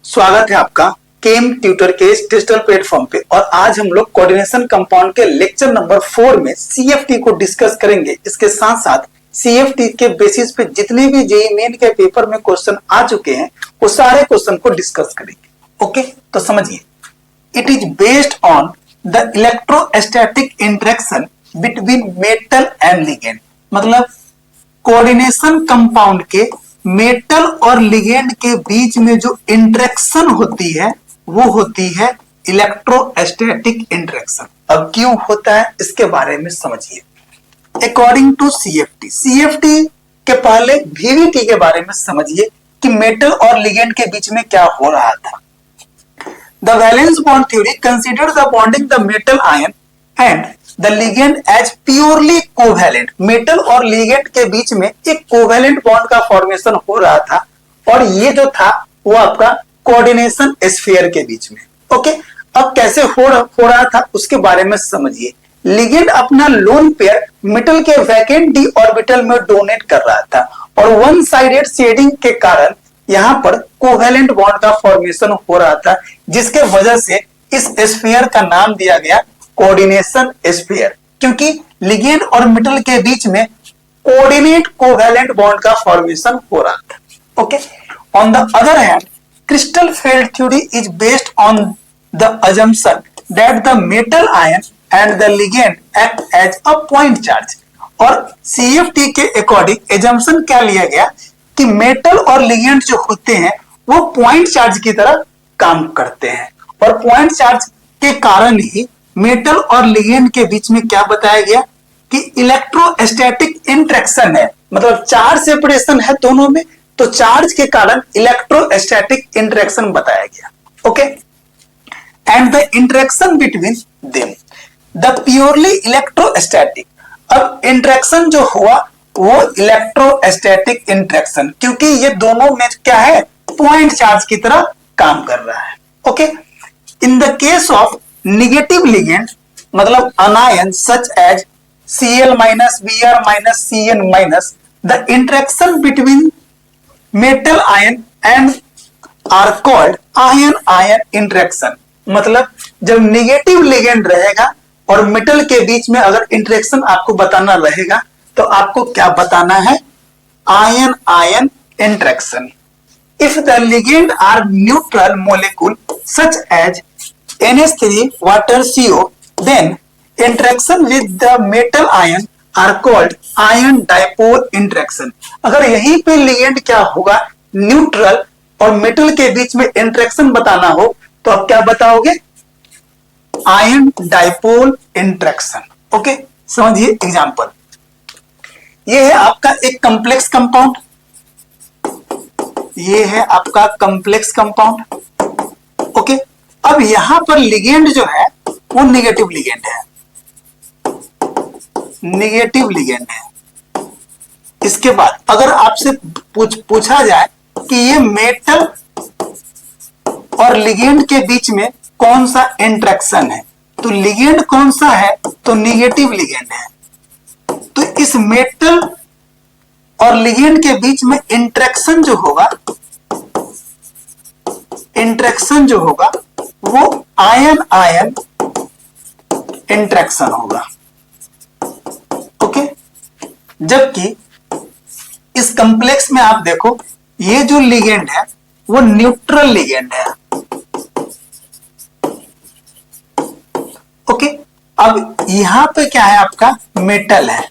स्वागत है आपका केम ट्यूटर के इस डिजिटल प्लेटफॉर्म पे। और आज हम लोग कोऑर्डिनेशन कंपाउंड के लेक्चर नंबर 4 में सीएफटी को डिस्कस करेंगे। इसके साथ साथ सीएफटी के बेसिस पे जितने भी जेईई मेन के पेपर में क्वेश्चन आ चुके हैं वो सारे क्वेश्चन को डिस्कस करेंगे। ओके, तो समझिए, it is based on the electrostatic interaction between metal and ligand. मतलब कोऑर्डिनेशन कंपाउंड के मेटल और लिगेंड के बीच में जो इंटरेक्शन होती है वो होती है इलेक्ट्रोस्टैटिक इंटरेक्शन। अब क्यों होता है इसके बारे में समझिए। अकॉर्डिंग टू सीएफटी के पहले वीवीटी के बारे में समझिए कि मेटल और लिगेंड के बीच में क्या हो रहा था। The valence bond theory considers the bonding the metal ion and the ligand as purely covalent. Metal और लिगेंड के बीच में एक कोवैलेंट बॉन्ड का फॉर्मेशन हो रहा था और ये जो था वो आपका कोऑर्डिनेशन स्फीयर के बीच में। ओके, अब कैसे हो रहा था उसके बारे में समझिए। लिगेंड अपना लोन पेयर मेटल के वैकेंट डी ऑर्बिटल में डोनेट कर रहा था और वन साइडेड शेडिंग के कारण यहां पर कोवैलेंट बॉन्ड का फॉर्मेशन हो रहा था, जिसके वजह से इस स्फीयर का नाम दिया गया कोऑर्डिनेशन स्फीयर, क्योंकि लिगेंड और मेटल के बीच में कोऑर्डिनेट कोवैलेंट बॉन्ड का फॉर्मेशन हो रहा था। Okay, on the other hand crystal field theory is based on the assumption that the metal ion and the ligand act as a point charge. और CFT के according assumption क्या लिया गया कि मेटल और लिगेंड जो होते हैं वो पॉइंट चार्ज की तरह काम करते हैं और पॉइंट चार्ज के कारण ही मेटल और लिगेंड के बीच में क्या बताया गया कि इलेक्ट्रोस्टैटिक इंटरेक्शन है। मतलब चार्ज सेपरेशन है दोनों में, तो चार्ज के कारण इलेक्ट्रोस्टैटिक इंटरेक्शन बताया गया। Okay, and the interaction between them the purely electrostatic. अब इंटरेक्शन जो हुआ वो इलेक्ट्रोस्टैटिक इंटरेक्शन, क्योंकि ये दोनों में क्या है, पॉइंट चार्ज की तरह काम कर रहा है। Okay, in the case of negative ligand मतलब anion such as Cl minus Br minus Cn minus, the interaction between metal ion and are called ion-ion interaction। मतलब जब नेगेटिव लिगेंड रहेगा और मेटल के बीच में अगर इंटरेक्शन आपको बताना रहेगा तो आपको क्या बताना है, ion ion interaction. If the ligand are neutral molecule such as NH3 water CO, then interaction with the metal ion are called ion dipole interaction। अगर यहीं पे लिगेंड क्या होगा, न्यूट्रल और मेटल के बीच में इंटरेक्शन बताना हो तो आप क्या बताओगे, आयन डाइपोल इंटरेक्शन। ओके, समझिए एग्जांपल। ये है आपका एक कॉम्प्लेक्स कंपाउंड, ये है आपका कॉम्प्लेक्स कंपाउंड। ओके, अब यहां पर लिगेंड जो है वो नेगेटिव लिगेंड है, नेगेटिव लिगेंड है। इसके बाद अगर आपसे पूछा जाए कि ये मेटल और लिगेंड के बीच में कौन सा इंटरेक्शन है, तो लिगेंड कौन सा है, तो नेगेटिव लिगेंड है। तो इस मेटल और लिगेंड के बीच में इंटरेक्शन जो होगा, इंटरेक्शन जो होगा वो आयन आयन इंटरेक्शन होगा। ओके, जबकि इस कॉम्प्लेक्स में आप देखो ये जो लिगेंड है वो न्यूट्रल लिगेंड है। ओके, अब यहां पे क्या है, आपका मेटल है।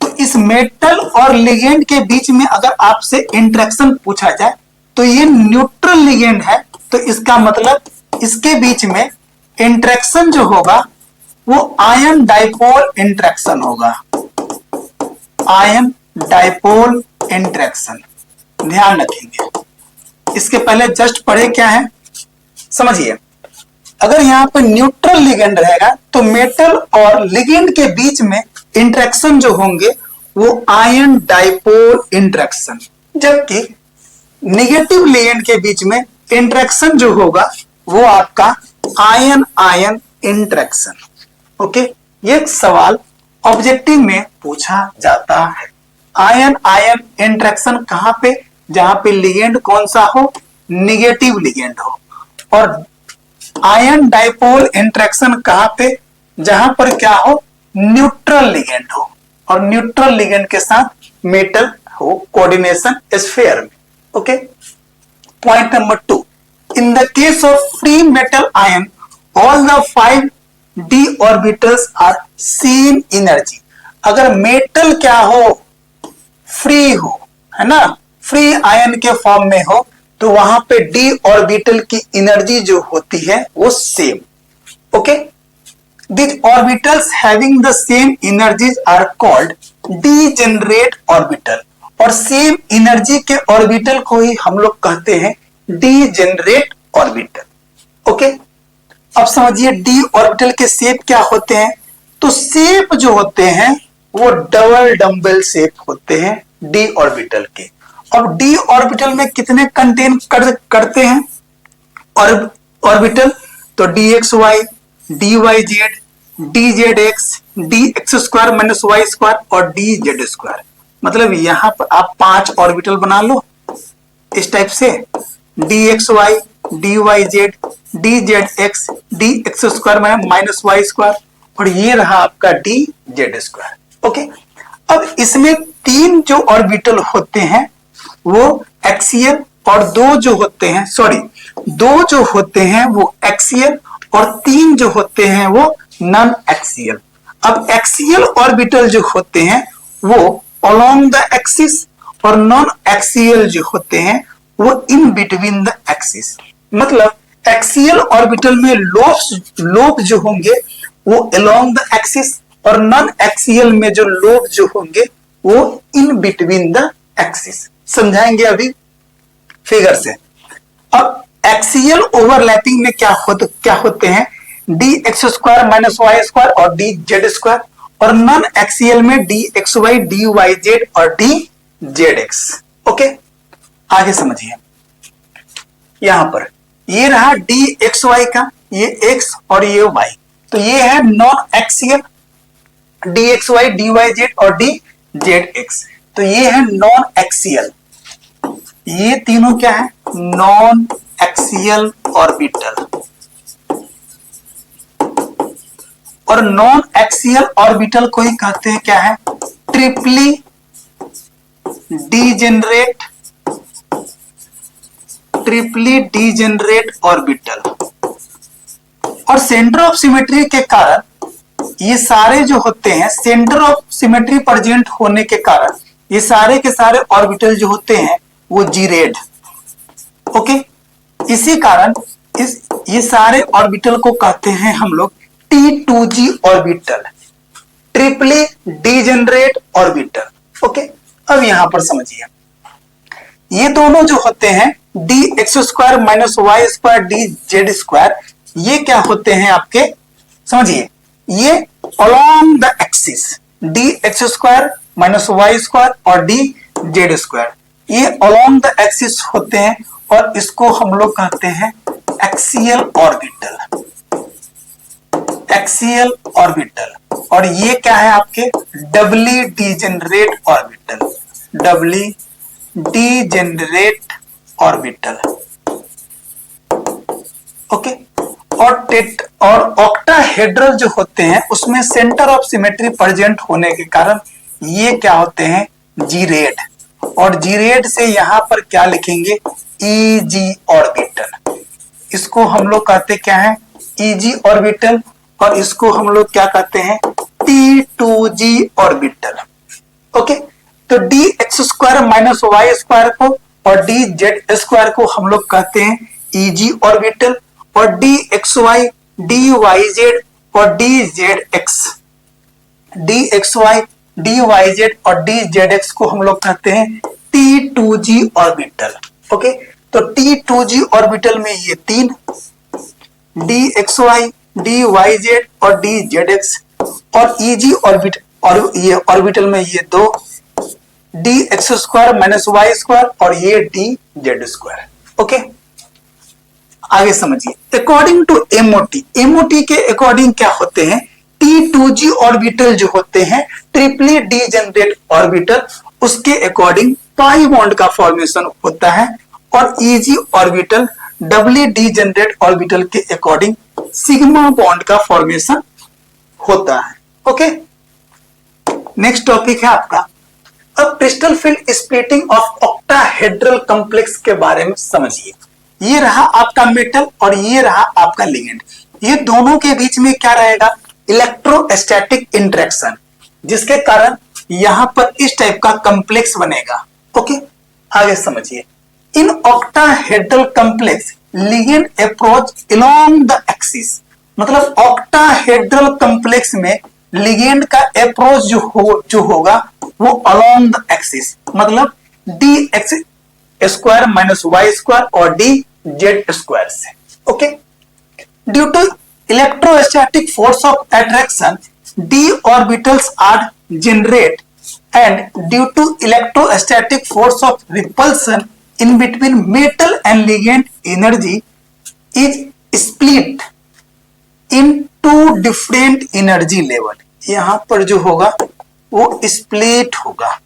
तो इस मेटल और लिगेंड के बीच में अगर आपसे इंटरेक्शन पूछा जाए तो ये न्यूट्रल लिगेंड है, तो इसका मतलब इसके बीच में इंटरेक्शन जो होगा वो आयन डाइपोल इंटरेक्शन होगा, आयन डाइपोल इंटरेक्शन। ध्यान रखेंगे, इसके पहले जस्ट पढ़े क्या है समझिए। अगर यहां पर न्यूट्रल लिगेंड रहेगा तो मेटल और लिगेंड के बीच में इंटरेक्शन जो होंगे वो आयन डाइपोल इंटरेक्शन, जबकि नेगेटिव लिगेंड के बीच में इंटरेक्शन जो होगा वो आपका आयन आयन इंटरेक्शन। ओके, ये सवाल ऑब्जेक्टिव में पूछा जाता है। आयन आयन इंटरेक्शन कहां पे, जहां पे लिगेंड कौन सा हो, निगेटिव लिगेंड हो। और आयन डाइपोल इंटरेक्शन कहां पे, जहां पर क्या हो, न्यूट्रल लिगेंड हो, और न्यूट्रल लिगेंड के साथ मेटल हो कोऑर्डिनेशन स्फीयर में। Okay, point number 2, in the case of free metal ion all the 5 d orbitals are same energy. अगर मेटल क्या हो, फ्री हो, है ना, फ्री आयन के फॉर्म में हो, तो वहां पे d ऑर्बिटल की एनर्जी जो होती है वो same. Okay, these orbitals having the same energies are called degenerate orbital, और सेम एनर्जी के ऑर्बिटल को ही हम लोग कहते हैं डीजेनरेट ऑर्बिटल। ओके, अब समझिए डी ऑर्बिटल के शेप क्या होते हैं। तो शेप जो होते हैं वो डबल डम्बल शेप होते हैं डी ऑर्बिटल के। अब डी ऑर्बिटल में कितने कंटेन करते हैं ऑर्बिटल, तो D x Y, D Y Z, D Z x, D X square minus Y square और डी जेड स्क्वायर। मतलब यहां पर आप 5 ऑर्बिटल बना लो इस टाइप से, D x Y, D Y Z, D Z x, D X square minus Y square, और ये रहा आपका डी जेड स्क्वायर। ओके, अब इसमें 3 जो ऑर्बिटल होते हैं वो एक्सियल, और 2 जो होते हैं, सॉरी 2 जो होते हैं वो एक्सियल, और 3 जो होते हैं वो नॉन एक्सियल। अब एक्सियल ऑर्बिटल जो होते हैं वो अलोंग द एक्सिस, और नॉन एक्सियल जो होते हैं वो इन बिटवीन द एक्सिस। मतलब एक्सियल ऑर्बिटल में लोब जो होंगे वो अलोंग द एक्सिस, और नॉन एक्सियल में जो लोब जो होंगे वो इन बिटवीन द एक्सिस। समझाएंगे अभी फिगर से। अब एक्सियल ओवरलैपिंग में क्या होते हैं, D X square minus Y square और डी जेड स्क्वायर, और नॉन एक्सियल में D x Y, D Y Z और डी जेड एक्स। ओके, आगे समझिए, यहां पर ये रहा डी एक्स वाई का, ये एक्स और ये वाई, तो ये है non axial, D x Y, D Y Z और डी जेड एक्स, तो ये है नॉन एक्सियल। ये तीनों क्या है, नॉन एक्सियल ऑर्बिटल। और नॉन एक्सियल ऑर्बिटल को ही कहते हैं क्या है, ट्रिपली डीजेनरेट ऑर्बिटल। और सेंटर ऑफ सिमेट्री के कारण ये सारे जो होते हैं, सेंटर ऑफ सिमेट्री प्रेजेंट होने के कारण ये सारे के सारे ऑर्बिटल जो होते हैं वो जीरेड। ओके, इसी कारण ये सारे ऑर्बिटल को कहते हैं हम लोग T2G orbital, triply degenerate orbital. Okay, अब यहां पर समझिए, ये दोनों जो होते हैं D X square minus Y square D Z square, ये क्या होते हैं आपके, समझिए, ये along the axis, D X square minus Y square और डी जेड स्क्वायर, ये अलोंग द एक्सिस होते हैं, और इसको हम लोग कहते हैं एक्सियल ऑर्बिटल, एक्सियल ऑर्बिटल। और ये क्या है आपके, doubly degenerate orbital, doubly degenerate orbital. Okay, और ऑक्टाहेड्रल जो होते हैं उसमें सेंटर ऑफ सिमेट्री प्रेजेंट होने के कारण ये क्या होते हैं, जीरेड। और जीरेड से यहां पर क्या लिखेंगे, ईजी ऑर्बिटल। इसको हम लोग कहते क्या है, ईजी ऑर्बिटल, और इसको हम लोग क्या कहते हैं, T2G ऑर्बिटल। ओके, तो D X square minus Y square को और डी जेड स्क्वायर को हम लोग कहते हैं ईजी ऑर्बिटल, और d x Y, D Y Z और D Z x, D x Y, D Y Z और डी जेड एक्स को हम लोग कहते हैं T2G ऑर्बिटल। ओके, तो T2G ऑर्बिटल में ये 3, D x Y, D Y Z और डी जेड एक्स, और ईजी ऑर्बिटल, और ये ऑर्बिटल में ये 2, D X square minus Y square और ये डी जेड स्क्वायर। ओके, आगे समझिए, अकॉर्डिंग टू एमओटी, एमओटी के अकॉर्डिंग क्या होते हैं, T2G ऑर्बिटल जो होते हैं ट्रिपली डीजेनरेट ऑर्बिटल, उसके अकॉर्डिंग पाई बॉन्ड का फॉर्मेशन होता है, और Eg orbital doubly degenerate orbital के अकॉर्डिंग सिग्मा बॉन्ड का फॉर्मेशन होता है। ओके, नेक्स्ट टॉपिक है आपका अब crystal field splitting of octahedral complex के बारे में समझिए। ये रहा आपका मेटल और ये रहा आपका लिगेंड, ये दोनों के बीच में क्या रहेगा, इलेक्ट्रोस्टैटिक इंटरेक्शन, जिसके कारण यहां पर इस टाइप का कॉम्प्लेक्स बनेगा। ओके, आगे समझिए। In octahedral complex ligand approach along the axis, मतलब ऑक्टाहेड्रल कॉम्प्लेक्स में लिगेंड का अप्रोच जो होगा वो अलोंग द एक्सिस, मतलब D X square minus Y square और डी जेड स्क्वायर से। Okay, due to electrostatic force of attraction D orbitals are generate and due to electrostatic force of repulsion in between metal and ligand, energy is split in two different energy level। यहां पर जो होगा वो split होगा,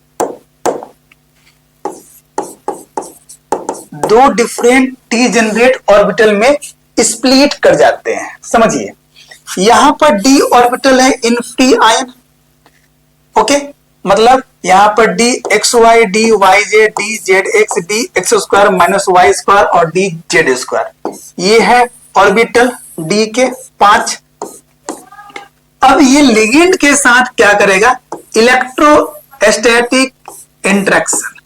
दो different T generate orbital में split कर जाते हैं। समझिए, यहां पर डी ऑर्बिटल है इन फ्री आयन। ओके, मतलब यहां पर D x Y, D Y Z, D Z x, D X square minus Y square और डी जेड स्क्वायर, ये है ऑर्बिटल डी के 5। अब ये लिगेंड के साथ क्या करेगा, इलेक्ट्रोस्टैटिक इंटरेक्शन।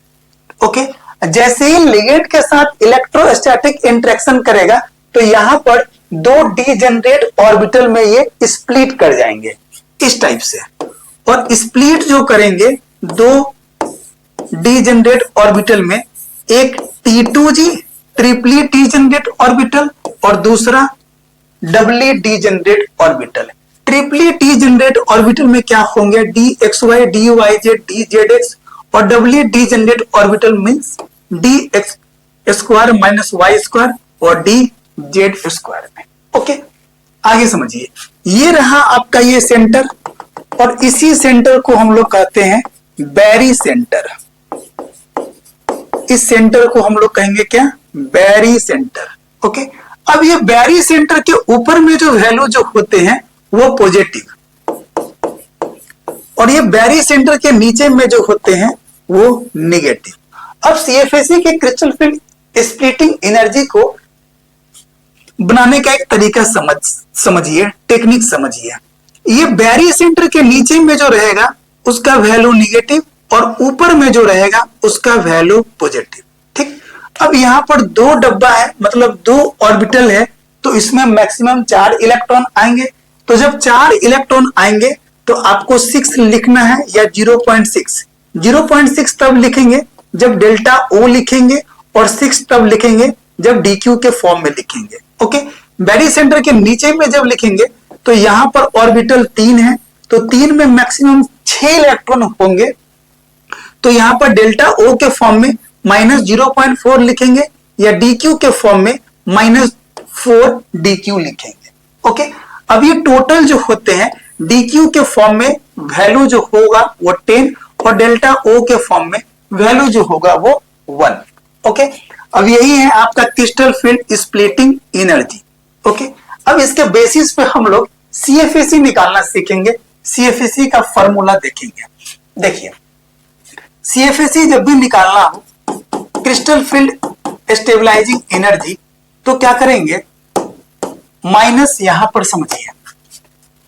ओके, जैसे ही लिगेंड के साथ इलेक्ट्रोस्टैटिक इंटरेक्शन करेगा तो यहां पर दो डीजेनरेट ऑर्बिटल में ये स्प्लिट कर जाएंगे इस टाइप से, और स्प्लिट जो करेंगे दो डीजेनरेट ऑर्बिटल में, एक T2G ट्रिपली डीजेनरेट ऑर्बिटल और दूसरा doubly degenerate orbital. Triply degenerate orbital में क्या होंगे, DXY, DYZ, DZX, और doubly degenerate orbital means DX square minus Y square और DZ स्क्वायर में। ओके, आगे समझिए। ये रहा आपका ये सेंटर, और इसी सेंटर को हम लोग कहते हैं बैरी सेंटर। इस सेंटर को हम लोग कहेंगे क्या, बैरी सेंटर। ओके, अब ये बैरी सेंटर के ऊपर में जो वैल्यू जो होते हैं वो पॉजिटिव, और ये बैरी सेंटर के नीचे में जो होते हैं वो नेगेटिव। अब सीएफएसी के क्रिस्टल फील्ड स्प्लिटिंग एनर्जी को बनाने का एक तरीका समझिए, टेक्निक समझिए। ये बैरी सेंटर के नीचे में जो रहेगा उसका वैल्यू निगेटिव, और ऊपर में जो रहेगा उसका वैल्यू पॉजिटिव। ठीक, अब यहां पर दो डब्बा है, मतलब दो ऑर्बिटल है, तो इसमें मैक्सिमम 4 इलेक्ट्रॉन आएंगे। तो जब 4 इलेक्ट्रॉन आएंगे तो आपको 6 लिखना है या 0.6। 0.6 तब लिखेंगे जब डेल्टा O लिखेंगे, और 6 तब लिखेंगे जब DQ के फॉर्म में लिखेंगे। ओके, बैरी सेंटर के नीचे में जब लिखेंगे तो यहां पर ऑर्बिटल 3 है, तो 3 में मैक्सिमम 6 इलेक्ट्रॉन होंगे, तो यहां पर डेल्टा O के फॉर्म में -0.4 लिखेंगे या DQ के फॉर्म में -4 DQ लिखेंगे। ओके, अब ये टोटल जो होते हैं DQ के फॉर्म में वैल्यू जो होगा वो 10, और डेल्टा O के फॉर्म में वैल्यू जो होगा वो 1। ओके, अब यही है आपका crystal field splitting energy. Okay, अब इसके बेसिस पे हम लोग सीएफएसी निकालना सीखेंगे। सीएफएसी का फॉर्मूला देखेंगे। देखिए, सीएफएसी जब भी निकालना हो क्रिस्टल फील्ड स्टेबलाइजिंग एनर्जी, तो क्या करेंगे, माइनस यहां पर समझिए,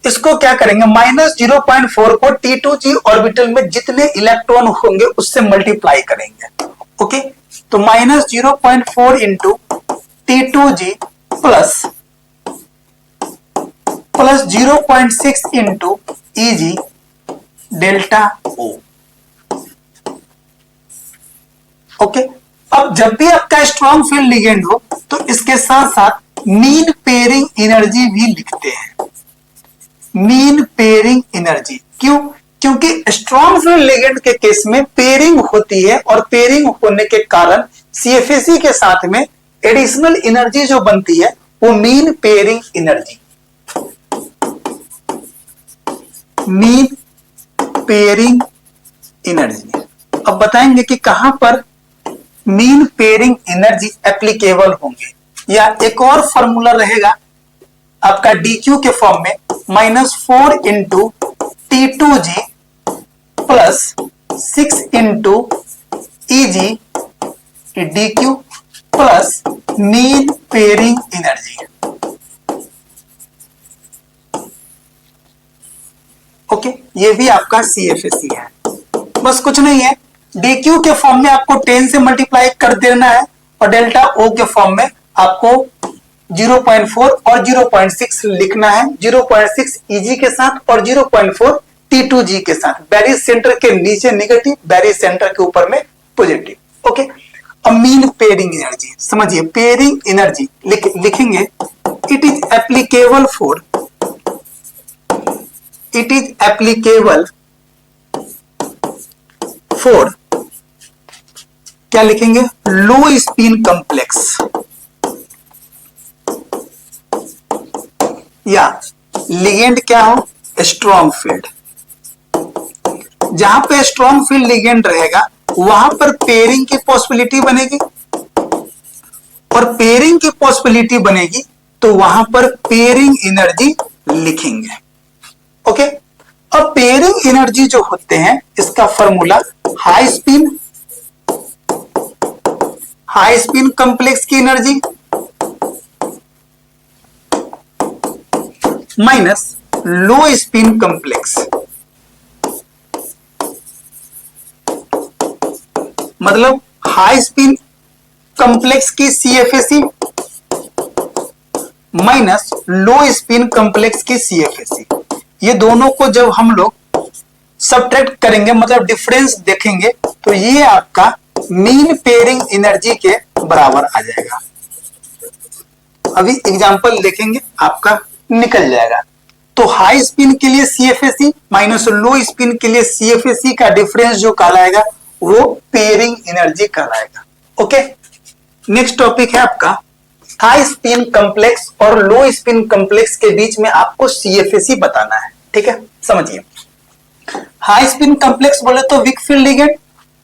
इसको क्या करेंगे, -0.4 को T2G ऑर्बिटल में जितने इलेक्ट्रॉन होंगे उससे मल्टीप्लाई करेंगे। ओके, तो -0.4 into T2G plus 0.6 into Eg delta O। Okay, अब जब भी आपका स्ट्रॉन्ग फील्ड लिगेंड हो तो इसके साथ साथ मीन पेयरिंग एनर्जी भी लिखते हैं। मीन पेयरिंग एनर्जी क्यों, क्योंकि स्ट्रॉन्ग फील्ड लिगेंड के केस में पेयरिंग होती है, और पेयरिंग होने के कारण सीएफएसी के साथ में एडिशनल एनर्जी जो बनती है वो mean pairing energy, mean pairing energy. अब बताएंगे कि कहां पर मीन पेयरिंग एनर्जी एप्लीकेबल होंगे, या एक और फॉर्मूला रहेगा आपका DQ के फॉर्म में -4 into T2G plus 6 into EG DQ plus mean pairing energy. Okay, ये भी आपका CFSE है। बस कुछ नहीं है, DQ के फॉर्म में आपको 10 से मल्टीप्लाई कर देना है और डेल्टा O के फॉर्म में आपको 0.4 और 0.6 लिखना है, 0.6 EG के साथ और 0.4 T2G के साथ। बैरिज सेंटर के नीचे नेगेटिव, बैरिज सेंटर के ऊपर में पॉजिटिव। ओके, अब मीन पेयरिंग एनर्जी समझिए। पेयरिंग एनर्जी लिखेंगे, इट इज एप्लीकेबल फॉर क्या लिखेंगे, लो स्पिन कॉम्प्लेक्स या लिगेंड क्या हो, स्ट्रॉन्ग फील्ड। जहां पे स्ट्रॉन्ग फील्ड लिगेंड रहेगा वहां पर पेयरिंग की पॉसिबिलिटी बनेगी, और पेयरिंग की पॉसिबिलिटी बनेगी तो वहां पर पेयरिंग एनर्जी लिखेंगे। ओके, अब पेयरिंग एनर्जी जो होते हैं इसका फॉर्मूला हाई स्पिन कॉम्प्लेक्स की energy minus low spin complex, मतलब हाई स्पिन कॉम्प्लेक्स की CFSE minus low spin complex की CFSE। ये दोनों को जब हम लोग सब्ट्रैक्ट करेंगे, मतलब डिफरेंस देखेंगे, तो ये आपका मीन पेयरिंग एनर्जी के बराबर आ जाएगा। अभी एग्जांपल देखेंगे, आपका निकल जाएगा। तो हाई स्पिन के लिए CFSE माइनस लो स्पिन के लिए CFSE का डिफरेंस जो कहलाएगा वो पेयरिंग एनर्जी कहलाएगा। ओके, नेक्स्ट टॉपिक है आपका हाई स्पिन कॉम्प्लेक्स और लो स्पिन कॉम्प्लेक्स के बीच में आपको CFSE बताना है। ठीक है, समझिए। हाई स्पिन कॉम्प्लेक्स बोले तो वीक फील्ड लिगेंड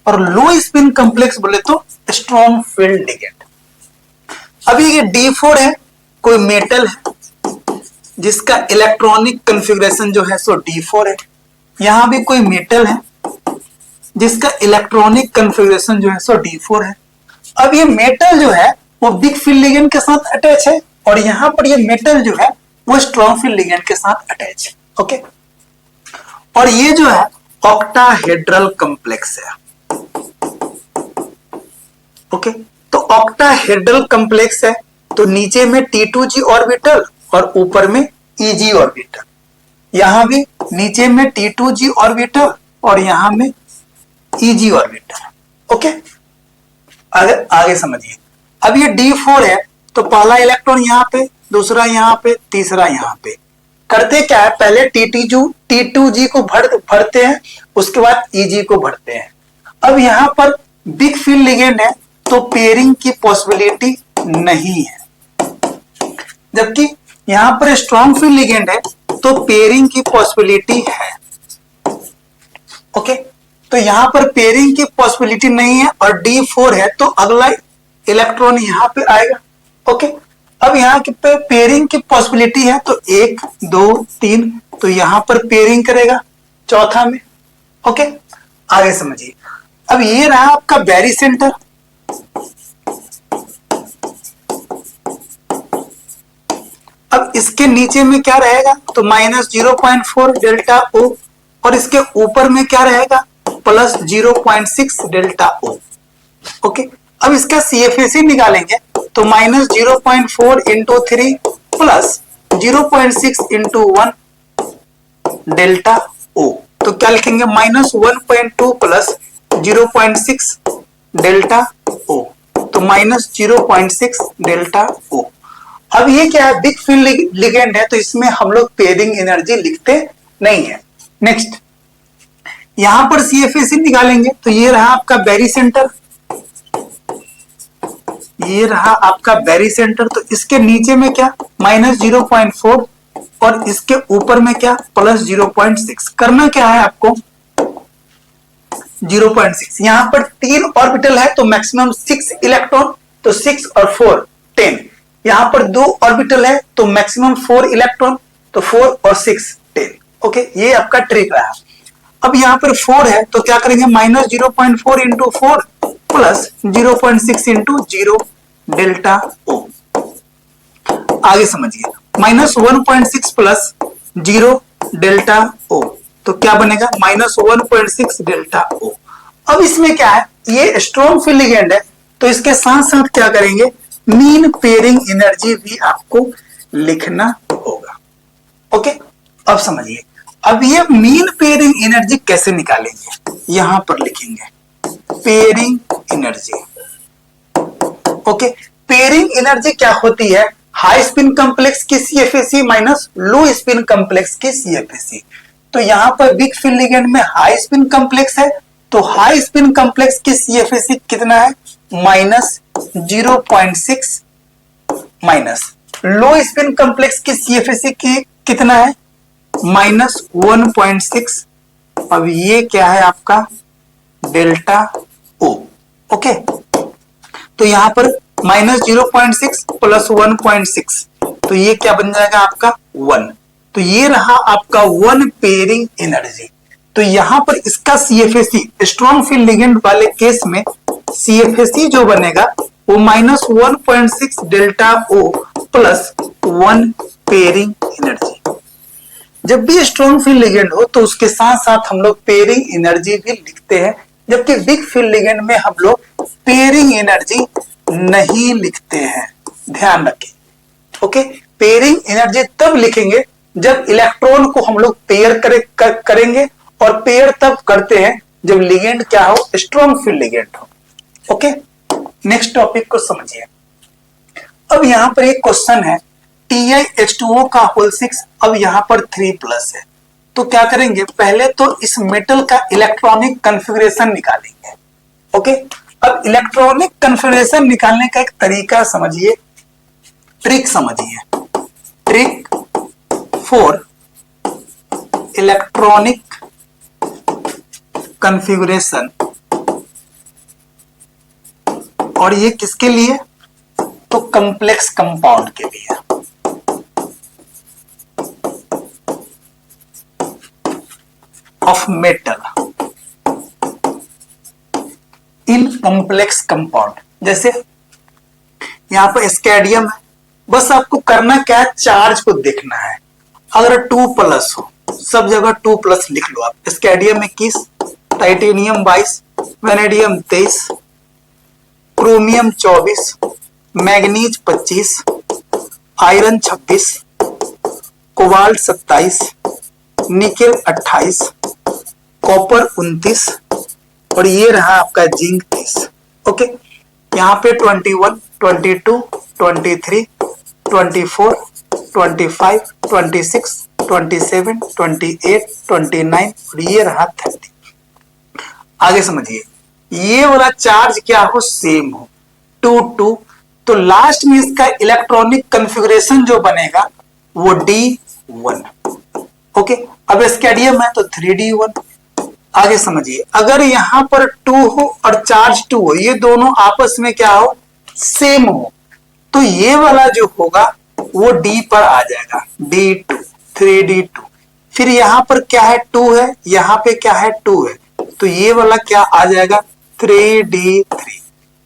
और लो स्पिन कॉम्प्लेक्स बोले तो स्ट्रॉन्ग फील्ड लिगेंड। अभी ये D4 है, कोई मेटल है जिसका इलेक्ट्रॉनिक कॉन्फ़िगरेशन जो है सो D4 है। यहां भी कोई मेटल है जिसका इलेक्ट्रॉनिक कॉन्फ़िगरेशन जो है सो D4 है। अब ये मेटल जो है वो वीक फील्ड लिगेंड के साथ अटैच है, और यहां पर ये मेटल जो है वो स्ट्रॉन्ग फील्ड लिगेंड के साथ अटैच है। ओके, और ये जो है ऑक्टाहेड्रल कॉम्प्लेक्स है। ओके, तो ऑक्टाहेड्रल कॉम्प्लेक्स है, तो नीचे में T2G ऑर्बिटल और ऊपर में EG ऑर्बिटल। यहां भी नीचे में T2G ऑर्बिटल और यहां में EG ऑर्बिटल। ओके, आगे समझिए। अब ये D4 है, तो पहला इलेक्ट्रॉन यहां पे, दूसरा यहां पे, तीसरा यहां पे। करते क्या है, पहले T2G को भरते हैं, उसके बाद EG को भरते हैं। अब यहां पर बिग फील्ड लिगेंड है तो पेयरिंग की पॉसिबिलिटी नहीं है, जबकि यहां पर स्ट्रॉन्ग फील्ड लिगेंड है तो पेयरिंग की पॉसिबिलिटी है। ओके, तो यहां पर पेयरिंग की पॉसिबिलिटी नहीं है और D4 है, तो अगला इलेक्ट्रॉन यहां पे आएगा। ओके, अब यहां पे पेयरिंग की पॉसिबिलिटी है, तो 1 2 3, तो यहां पर पेयरिंग करेगा चौथा में। ओके, आगे समझिए। अब ये रहा आपका बैरी सेंटर। अब इसके नीचे में क्या रहेगा, तो -0.4 डेल्टा O, और इसके ऊपर में क्या रहेगा, +0.6 डेल्टा O। ओके, अब इसका CFSE निकालेंगे, तो -0.4 into 3 plus 0.6 into 1 delta O। तो क्या लिखेंगे, -1.2 प्लस 0.6 डेल्टा O, तो -0.6 डेल्टा O। अब ये क्या है, बिग फील्ड लिगेंड है, तो इसमें हम लोग पेयरिंग एनर्जी लिखते नहीं है। नेक्स्ट, यहां पर CFSE निकालेंगे, तो ये रहा आपका बैरी सेंटर, ये रहा आपका बैरी सेंटर। तो इसके नीचे में क्या, -0.4 और इसके ऊपर में क्या, +0.6। करना क्या है आपको, 0.6। यहाँ पर 3 ऑर्बिटल है तो मैक्सिमम 6 इलेक्ट्रॉन, तो 6 और 4 10। यहाँ पर 2 ऑर्बिटल है तो मैक्सिमम 4 इलेक्ट्रॉन, तो 4 और 6 10। ओके, ये आपका ट्रिक रहा। अब यहाँ पर 4 है तो क्या करेंगे, minus 0.4 into 4 plus 0.6 into 0 delta O. आगे समझिए, माइनस 1.6 प्लस 0 डेल्टा ओ, तो क्या बनेगा, माइनस 1.6 डेल्टा ओ। अब इसमें क्या है, ये स्ट्रॉन्ग फील्ड लिगेंड है तो इसके साथ साथ क्या करेंगे, मीन पेयरिंग एनर्जी भी आपको लिखना होगा। ओके, अब समझिए, अब ये मीन पेयरिंग एनर्जी कैसे निकालेंगे, यहां पर लिखेंगे pairing energy. Okay, pairing energy क्या होती है, हाई स्पिन कॉम्प्लेक्स की सीएफएसी माइनस लो स्पिन कॉम्प्लेक्स की सीएफएसी। तो यहां पर वीक फील्ड लिगेंड में हाई स्पिन कॉम्प्लेक्स है तो हाई स्पिन कॉम्प्लेक्स की सीएफएसी कितना है, minus 0.6 minus low spin complex की सीएफएसी की कितना है, माइनस 1.6। अब ये क्या है आपका डेल्टा ओ। ओके, तो यहां पर माइनस 0.6 प्लस 1.6, तो ये क्या बन जाएगा आपका 1। तो ये रहा आपका 1 पेयरिंग एनर्जी। तो यहां पर इसका सीएफएसी स्ट्रॉन्ग फील्ड लिगेंड वाले केस में सीएफएसी जो बनेगा वो minus 1.6 delta O plus 1 pairing energy. जब भी स्ट्रॉन्ग फील्ड लिगेंड हो तो उसके साथ साथ हम लोग पेयरिंग एनर्जी भी लिखते हैं, जबकि वीक फील्ड लिगेंड में हम लोग पेयरिंग एनर्जी नहीं लिखते हैं, ध्यान रखें। ओके, पेयरिंग एनर्जी तब लिखेंगे जब इलेक्ट्रॉन को हम लोग पेयर करेंगे, और पेयर तब करते हैं जब लिगेंड क्या हो, स्ट्रॉन्ग फील्ड लिगेंड हो। ओके, नेक्स्ट टॉपिक को समझिए। अब यहां पर एक क्वेश्चन है, TiH2O का होल 6, अब यहां पर 3 प्लस है, तो क्या करेंगे, पहले तो इस मेटल का इलेक्ट्रॉनिक कॉन्फ़िगरेशन निकालेंगे। ओके, अब इलेक्ट्रॉनिक कॉन्फ़िगरेशन निकालने का एक तरीका समझिए, ट्रिक समझिए, ट्रिक फॉर इलेक्ट्रॉनिक कॉन्फ़िगरेशन। और ये किसके लिए, तो कॉम्प्लेक्स कंपाउंड के लिए। Of metal in complex compound, जैसे यहां पर स्कैडियम है, बस आपको करना क्या है, चार्ज को देखना है। अगर 2 प्लस हो, सब जगह 2 प्लस लिख लो आप। स्कैडियम 21, titanium 22, vanadium 23, chromium 24, manganese 25, iron 26, cobalt 27, nickel 28, copper 29, और ये रहा आपका जिंक 30। ओके, यहाँ पे 21, 22, 23, 24, 25, 26, 27, 28, 29 और ये रहा 30। आगे समझिए, ये वाला चार्ज क्या हो, सेम हो, 2 2, तो लास्ट में इसका इलेक्ट्रॉनिक कॉन्फ़िगरेशन जो बनेगा वो D1। ओके, अब स्कैडियम है तो 3D1। आगे समझिए, अगर यहां पर 2 हो और चार्ज 2 हो, ये दोनों आपस में क्या हो, सेम हो, तो ये वाला जो होगा वो D पर आ जाएगा, D2, 3D2। फिर यहां पर क्या है, 2 है, यहां पे क्या है, 2 है, तो ये वाला क्या आ जाएगा, 3D3।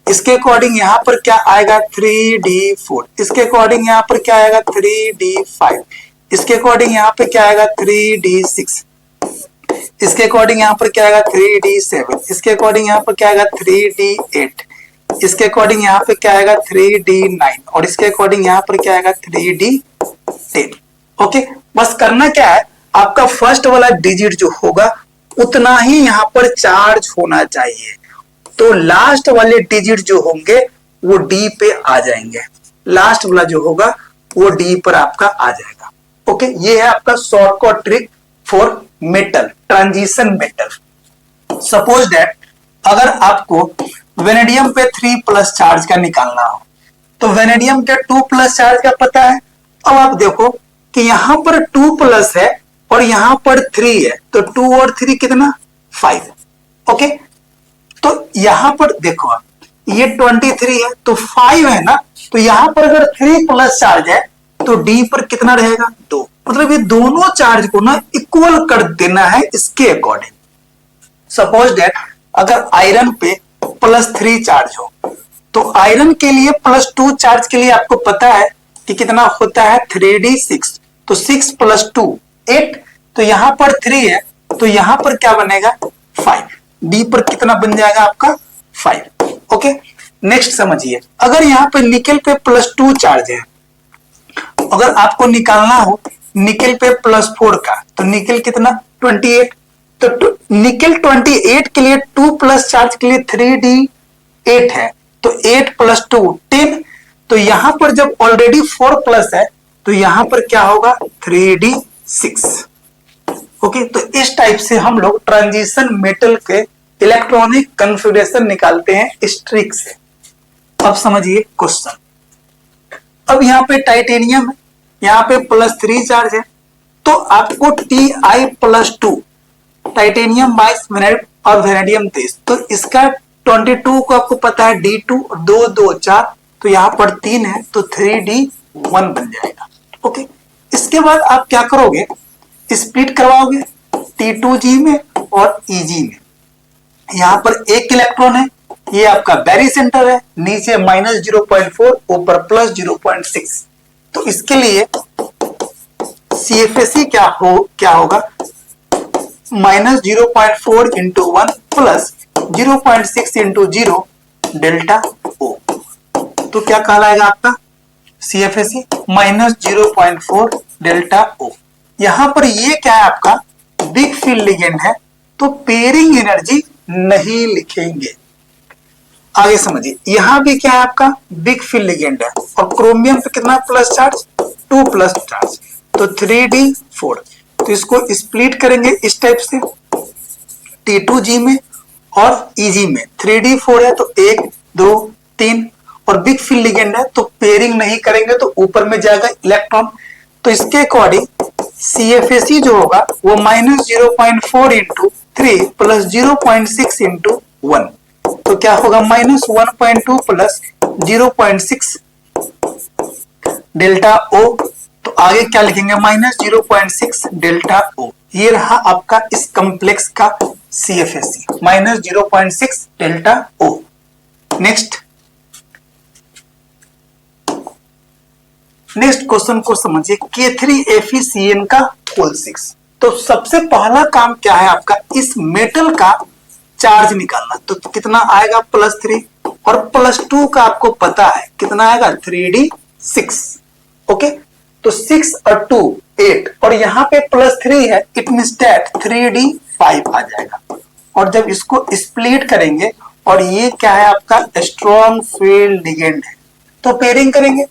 इसके अकॉर्डिंग यहां पर क्या आएगा, 3D4। इसके अकॉर्डिंग यहां पर क्या आएगा, 3D5। इसके अकॉर्डिंग यहां पे क्या आएगा, 3D6। इसके अकॉर्डिंग यहां पर क्या आएगा, 3D7। इसके अकॉर्डिंग यहां पर क्या आएगा, 3D8। इसके अकॉर्डिंग यहां पे क्या आएगा, 3D9, और इसके अकॉर्डिंग यहां पर क्या आएगा, 3D10। ओके, बस करना क्या है, आपका फर्स्ट वाला डिजिट जो होगा उतना ही यहां पर चार्ज होना चाहिए, तो लास्ट वाले डिजिट जो होंगे वो D पे आ जाएंगे, लास्ट वाला जो होगा वो D पर आपका आ जाएगा। ओके, ये है आपका shortcut trick for metal, transition metal. Suppose that अगर आपको वेनेडियम पे 3 प्लस चार्ज का निकालना हो, तो वेनेडियम के 2 प्लस चार्ज का पता है। अब आप देखो कि यहां पर 2 प्लस है और यहां पर 3 है, तो 2 और 3 कितना, 5। ओके, तो यहाँ पर देखो आप, ये 23 है तो 5 है ना, तो यहाँ पर अगर 3 प्लस चार्ज है तो डी पर कितना रहेगा 2। मतलब ये दोनों चार्ज को ना इक्वल कर देना है इसके अकॉर्डिंग। सपोज दैट अगर आयरन पे +3 चार्ज हो तो आयरन के लिए +2 चार्ज के लिए आपको पता है कि कितना होता है 3d6, तो 6 + 2 8, तो यहां पर 3 है तो यहां पर क्या बनेगा 5, डी पर कितना बन जाएगा आपका 5। ओके, नेक्स्ट समझिए, अगर यहाँ पे निकेल पे +2 चार्ज है, अगर आपको निकालना हो निकेल पे +4 का, तो निकेल कितना 28, तो निकेल 28 के लिए 2 प्लस चार्ज के लिए 3d8 है, तो 8 + 2 10, तो यहां पर जब ऑलरेडी 4 प्लस है तो यहां पर क्या होगा 3d6। ओके, तो इस टाइप से हम लोग ट्रांजिशन मेटल के इलेक्ट्रॉनिक कन्फिगरेशन निकालते हैं इस ट्रिक से। अब समझिए क्वेश्चन। अब यहाँ पे टाइटेनियम है, यहाँ पे +3 चार्ज है, तो आपको Ti+2 टाइटेनियम 22 और वेनेडियम 23, तो इसका 22 को आपको पता है D2 और 2 2 4, तो यहाँ पर 3 है तो 3d1 बन जाएगा। ओके, इसके बाद आप क्या करोगे, स्प्लिट करवाओगे T2G में और Eg में। यहाँ पर एक इलेक्ट्रॉन है, ये आपका बैरी सेंटर है, नीचे -0.4 ऊपर +0.6, तो इसके लिए CFSE क्या होगा -0.4 × 1 प्लस 0.6 × 0 डेल्टा O, तो क्या कहलाएगा आपका CFSE -0.4 डेल्टा O। यहां पर ये क्या है आपका बिग फील्ड लिगेंड है, तो पेयरिंग एनर्जी नहीं लिखेंगे। आगे समझिए, यहां भी क्या है आपका बिग फील्ड लिगेंड है, और क्रोमियम पे कितना प्लस चार्ज 2 प्लस चार्ज, तो 3d4, तो इसको स्प्लिट करेंगे इस टाइप से T2G में और Eg में। 3d4 है तो 1 2 3, और बिग फील्ड लिगेंड है तो पेयरिंग नहीं करेंगे तो ऊपर में जाएगा इलेक्ट्रॉन, तो इसके अकॉर्डिंग CFSE जो होगा वो -0.4 × 3 प्लस 0.6 × 1, तो क्या होगा -1.2 प्लस 0.6 डेल्टा O। तो आगे क्या लिखेंगे -0.6 डेल्टा O। ये रहा आपका इस कॉम्प्लेक्स का CFSE -0.6 delta O। Next question को समझिए, K3FeCN का होल 6। तो सबसे पहला काम क्या है आपका, इस मेटल का चार्ज निकालना, तो कितना आएगा +3, और +2 का आपको पता है कितना आएगा 3d6। ओके, तो 6 और 2 8, और यहाँ पे +3 है, इट मींस दैट 3d5 आ जाएगा। और जब इसको स्प्लिट करेंगे, और ये क्या है आपका स्ट्रॉन्ग फील्ड लिगेंड है, तो पेयरिंग करेंगे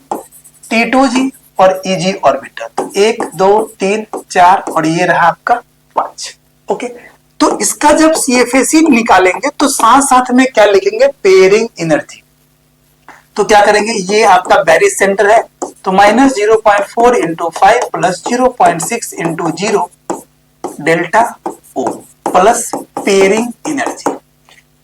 T2G और Eg ऑर्बिटल 1 2 3 4, और ये रहा आपका 5। ओके, तो इसका जब CFSE निकालेंगे तो साथ साथ में क्या लिखेंगे पेयरिंग एनर्जी। तो क्या करेंगे, ये आपका बैरी सेंटर है, तो -0.4 × 5 plus 0.6 × 0 delta O plus pairing energy,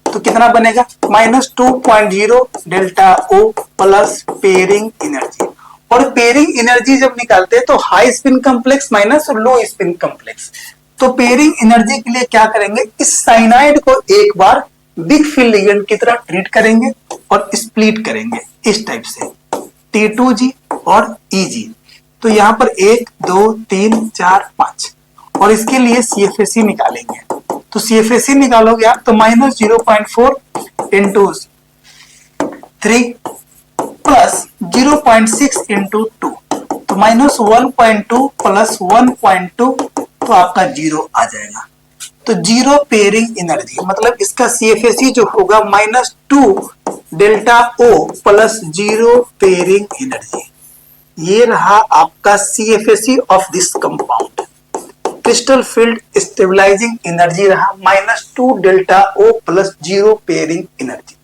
तो कितना बनेगा -2.0 delta O plus pairing energy. और पेयरिंग एनर्जी जब निकालते हैं तो high spin complex minus low spin complex, तो पेयरिंग एनर्जी के लिए क्या करेंगे, इस साइनाइड को एक बार बिग फील्ड लिगेंड की तरह ट्रीट करेंगे और स्प्लिट करेंगे इस टाइप से T2G और Eg। तो यहाँ पर 1 2 3 4 5, और इसके लिए CFSE निकालेंगे, तो CFSE निकालोगे आप तो -0.4 × 3 प्लस 0.6 × 2, तो -1.2 प्लस 1.2, तो आपका 0 आ जाएगा। तो 0 पेयरिंग एनर्जी, मतलब इसका CFSE जो होगा -2 delta O plus 0 pairing energy. ये रहा आपका CFSE of this compound. Crystal field stabilising energy रहा -2 delta O plus 0 pairing energy.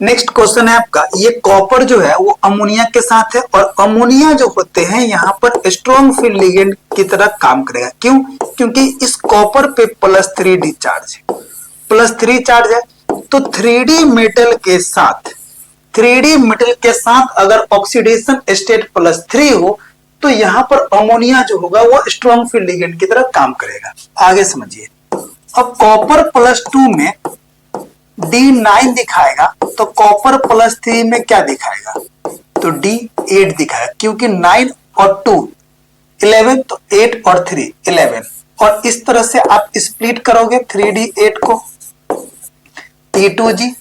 Next question है आपका, ये कॉपर जो है वो अमोनिया के साथ है, और अमोनिया जो होते हैं यहाँ पर स्ट्रॉन्ग फील्ड लिगेंड की तरह काम करेगा। क्यों? क्योंकि इस कॉपर पे +3d चार्ज है, +3 चार्ज है, तो 3D मेटल के साथ, 3D मेटल के साथ अगर ऑक्सीडेशन स्टेट +3 हो तो यहां पर अमोनिया जो होगा वो स्ट्रॉन्ग फील्ड लिगेंड की तरह काम करेगा। आगे समझिए। अब कॉपर +2 में D9 दिखाएगा तो कॉपर +3 में क्या दिखाएगा? तो D8 दिखाएगा, क्योंकि 9 और 2 11, तो 8 और 3 11, और इस तरह से आप स्प्लिट करोगे 3D8 को E2G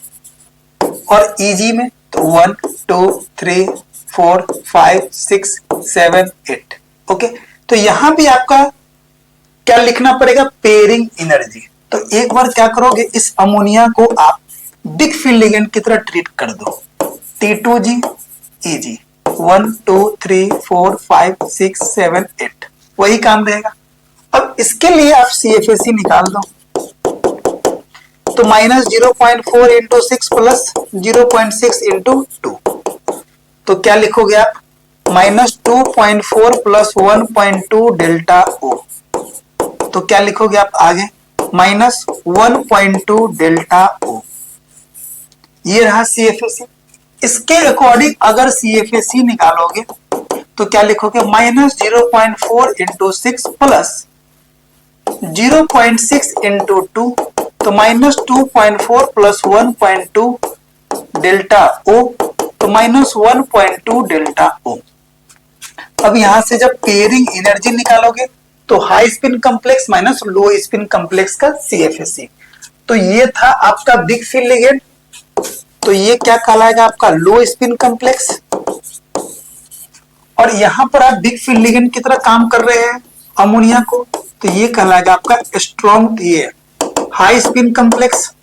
और EG में, तो 1 2 3 4 5 6 7 8। ओके, तो यहां भी आपका क्या लिखना पड़ेगा? Pairing energy. तो एक बार क्या करोगे, इस अमोनिया को आप बिग फील्ड लिगेंड की तरह ट्रीट कर दो। T2G EG 1 2 3 4 5 6 7 8, वही काम रहेगा। अब इसके लिए आप CFAC निकाल दो, तो -0.4 इंटू 6 प्लस 0.6 इंटू 2, तो क्या लिखोगे आप? -2.4 प्लस 1.2 डेल्टा O, तो क्या लिखोगे आप आगे? -1.2 डेल्टा O। ये रहा CFAC। इसके अकॉर्डिंग अगर CFAC निकालोगे तो क्या लिखोगे? -0.4 इंटू 6 प्लस 0.6 इंटू 2, तो -2.4 प्लस 1.2 डेल्टा O, तो -1.2 डेल्टा O। अब यहां से जब पेयरिंग एनर्जी निकालोगे तो high spin complex minus low spin complex का CFAC। तो ये था आपका बिग फील्ड लिगेंड, तो ये क्या कहलाएगा? आपका लो स्पिन कॉम्प्लेक्स। और यहां पर आप बिग फील्ड लिगेंड की तरह काम कर रहे हैं अमोनिया को, तो ये कहलाएगा आपका स्ट्रॉन्ग, ये high spin complex,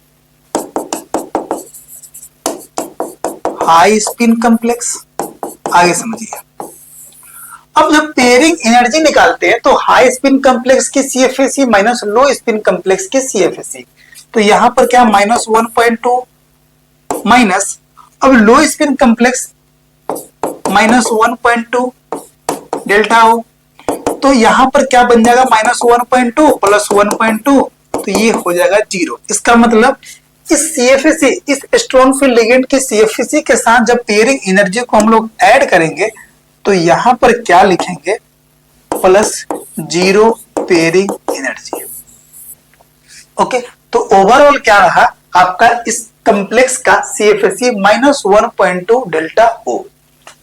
high spin complex. आगे समझिए। अब जब पेयरिंग एनर्जी निकालते हैं तो हाई स्पिन कॉम्प्लेक्स की CFAC minus low spin complex की CFAC, तो यहां पर क्या -1.2 माइनस, अब लो स्पिन कॉम्प्लेक्स -1.2 डेल्टा O, तो यहां पर क्या बन जाएगा? -1.2 प्लस 1.2, तो ये हो जाएगा 0। इसका मतलब इस CFAC, इस स्ट्रॉन्ग फील्ड लिगेंड की CFAC के साथ जब पेयरिंग एनर्जी को हम लोग ऐड करेंगे तो यहां पर क्या लिखेंगे? +0 पेयरिंग एनर्जी। ओके, तो ओवरऑल क्या रहा आपका इस कॉम्प्लेक्स का CFAC -1.2 delta O।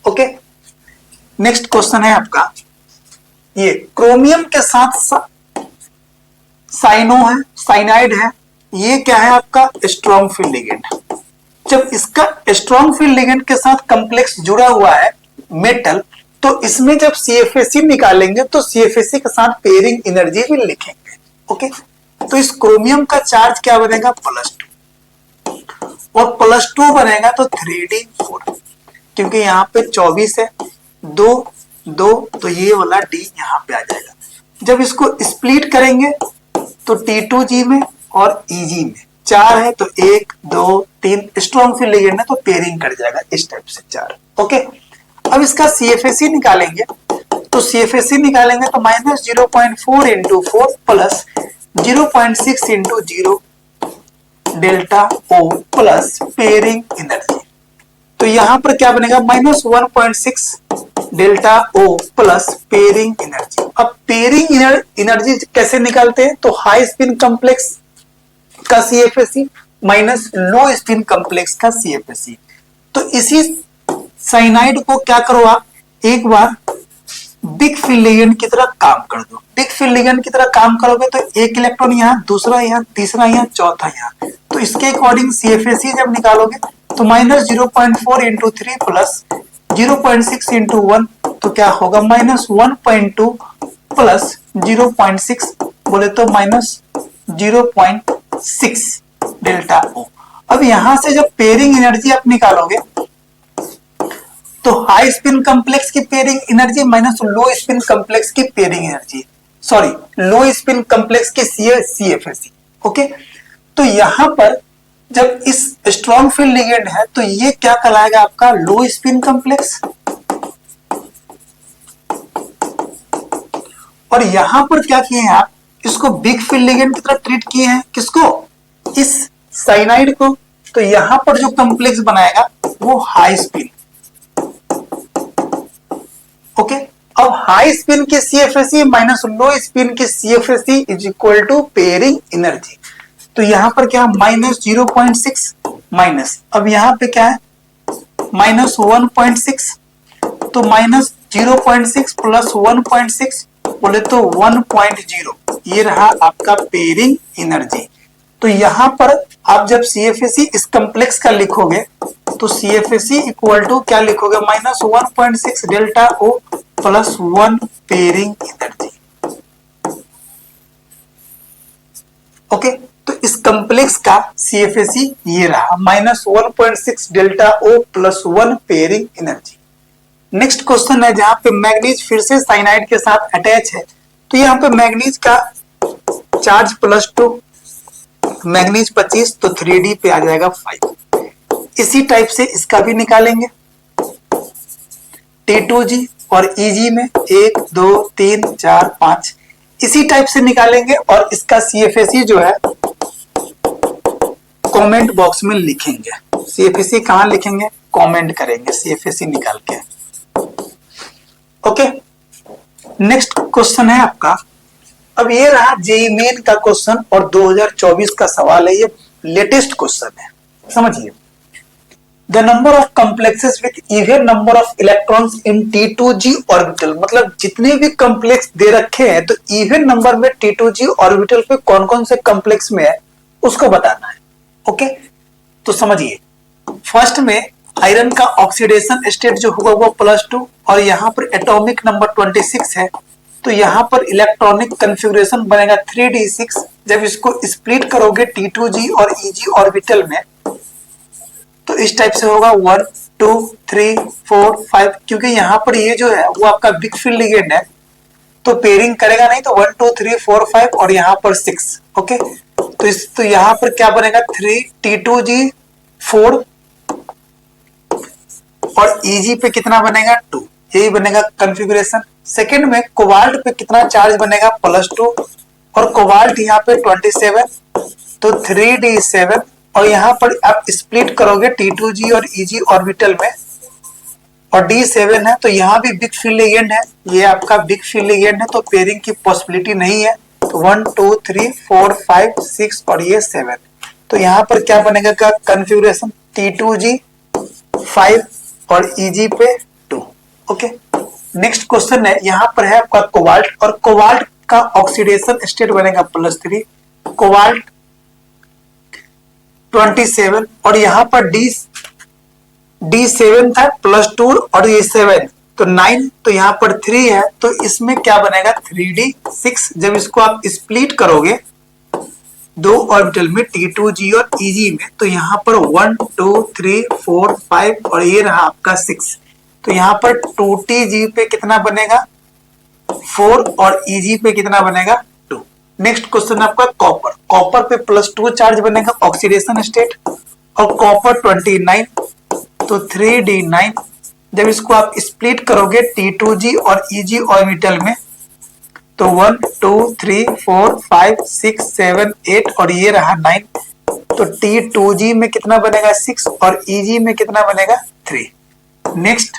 Okay, next question है आपका, ये क्रोमियम के साथ साइनाइड है, ये क्या है आपका? Strong field ligand. जब इसका स्ट्रॉन्ग फील्ड लिगेंड के साथ कॉम्प्लेक्स जुड़ा हुआ है मेटल, तो इसमें जब CFAC निकालेंगे तो CFAC के साथ पेयरिंग एनर्जी भी लिखेंगे। ओके, तो इस क्रोमियम का चार्ज क्या बनेगा? +2, और +2 बनेगा तो 3D4, क्योंकि यहाँ पे 24 है, 2 2, तो ये वाला D यहाँ पे आ जाएगा। जब इसको स्प्लिट करेंगे तो T2G में और EG में 4 है, तो 1 2 3 स्ट्रॉन्ग फील्ड लिगेंड है तो पेयरिंग कर जाएगा इस टाइप से 4। ओके, अब इसका CFAC निकालेंगे, तो CFAC निकालेंगे तो -0.4 into 4 plus 0.6 into 0 delta O plus pairing energy, तो यहां पर क्या बनेगा? -1.6 delta O plus pairing energy. अब पेयरिंग एनर्जी कैसे निकालते हैं? तो हाई स्पिन कॉम्प्लेक्स का CFAC minus low spin complex का CFAC। तो इसी साइनाइड को क्या करो आप, एक बार बिग फील्ड लिगेंड की तरह काम कर दो। बिग फील्ड लिगेंड की तरह काम करोगे तो एक इलेक्ट्रॉन यहाँ, दूसरा यहाँ, तीसरा यहाँ, चौथा यहाँ, तो इसके अकॉर्डिंग CFAC जब निकालोगे तो -0.4 इंटू 3 प्लस 0.6 इंटू 1, तो क्या होगा? -1.2 प्लस 0.6 बोले तो -0.6 डेल्टा O। अब यहां से जब पेयरिंग एनर्जी आप निकालोगे तो हाई स्पिन कॉम्प्लेक्स की pairing energy minus low spin complex की pairing energy, sorry low spin complex की CFAC। ओके, तो यहां पर जब इस स्ट्रॉन्ग फील्ड लिगेंड है तो ये क्या कहलाएगा? आपका लो स्पिन कॉम्प्लेक्स। और यहां पर क्या किए हैं आप? इसको बिग फील्ड लिगेंड की तरह ट्रीट किए हैं। किसको? इस साइनाइड को। तो यहां पर जो कॉम्प्लेक्स बनाएगा वो हाई स्पिन। ओके, अब हाई स्पिन की CFSE माइनस लो स्पिन की CFSE is equal to pairing energy. तो यहां पर क्या माइनस 0.6 माइनस, अब यहां पे क्या है माइनस 1.6, तो माइनस 0.6 प्लस 1.6 बोले तो 1.0, ये रहा आपका पेयरिंग एनर्जी। तो यहां पर आप जब CFSE इस कॉम्प्लेक्स का लिखोगे तो CFSE इक्वल टू क्या लिखोगे minus 1.6 delta O plus 1 pairing energy. Okay, तो इस कॉम्प्लेक्स का CFSE ये रहा minus 1.6 delta O plus 1 pairing energy. Next question है जहां पे मैग्नीज फिर से साइनाइड के साथ अटैच है, तो यहाँ पे मैग्नीज का चार्ज +2, मैग्नीज 25, तो 3D पे आ जाएगा 5। इसी टाइप से इसका भी निकालेंगे T2G और EG में 1 2 3 4 5 इसी टाइप से निकालेंगे और इसका CFSE जो है कमेंट बॉक्स में लिखेंगे। CFSE कहां लिखेंगे, कमेंट करेंगे CFSE निकाल के। ओके, नेक्स्ट क्वेश्चन है आपका, अब ये रहा जेईई मेन का क्वेश्चन और 2024 का सवाल है, ये लेटेस्ट क्वेश्चन है, समझिए। The number of complexes with even number of electrons in T2G orbital, मतलब जितने भी कॉम्प्लेक्स दे रखे हैं तो इवन नंबर में T2G ऑर्बिटल पे कौन कौन से कॉम्प्लेक्स में है उसको बताना है। ओके, तो समझिए, फर्स्ट में आयरन का ऑक्सीडेशन स्टेट जो होगा वो +2 और यहाँ पर एटॉमिक नंबर 26 है, तो यहाँ पर इलेक्ट्रॉनिक कन्फिगरेशन बनेगा 3d6। जब इसको स्प्लिट करोगे T2G और EG ऑर्बिटल में तो इस टाइप से होगा 1 2 3 4 5, क्योंकि यहाँ पर ये जो है वो आपका बिग फील्ड लिगेंड है तो पेयरिंग करेगा नहीं, तो 1 2 3 4 5 और यहाँ पर 6। ओके, तो यहाँ पर क्या बनेगा 3 T2G 4 और EG पे कितना बनेगा 2, यही बनेगा कॉन्फ़िगरेशन। सेकंड में कोबाल्ट पे कितना चार्ज बनेगा +2 और कोबाल्ट यहाँ पे 27, तो 3d7 और यहाँ पर आप स्प्लिट करोगे T2G और EG ऑर्बिटल में और D7 है, तो यहाँ भी बिग फील्ड लिगेंड है, ये आपका बिग फील्ड लिगेंड है तो पेयरिंग की पॉसिबिलिटी नहीं है। तो 1 2 3 4 5 6 और ये 7, तो यहाँ पर क्या बनेगा का कॉन्फ़िगरेशन T2G 5 और EG पे 2। ओके, नेक्स्ट क्वेश्चन है, यहाँ पर है आपका कोबाल्ट और कोबाल्ट का ऑक्सीडेशन स्टेट बनेगा +3, कोबाल्ट 27 और यहाँ पर D7 था +2 और ये 7 तो 9, तो यहाँ पर 3 है तो इसमें क्या बनेगा 3d6। जब इसको आप स्प्लिट करोगे दो ऑर्बिटल में T2G और EG में तो यहाँ पर 1 2 3 4 5 और ये रहा आपका 6, तो यहाँ पर 2Tg पे कितना बनेगा 4 और EG पे कितना बनेगा 2। नेक्स्ट क्वेश्चन आपका कॉपर, कॉपर पे +2 चार्ज बनेगा ऑक्सीडेशन स्टेट और कॉपर 29, तो 3d9। जब इसको आप स्प्लिट करोगे T2G और EG ऑर्बिटल में तो 1 2 3 4 5 6 7 8 और ये रहा 9, तो T2G में कितना बनेगा 6 और EG में कितना बनेगा 3। नेक्स्ट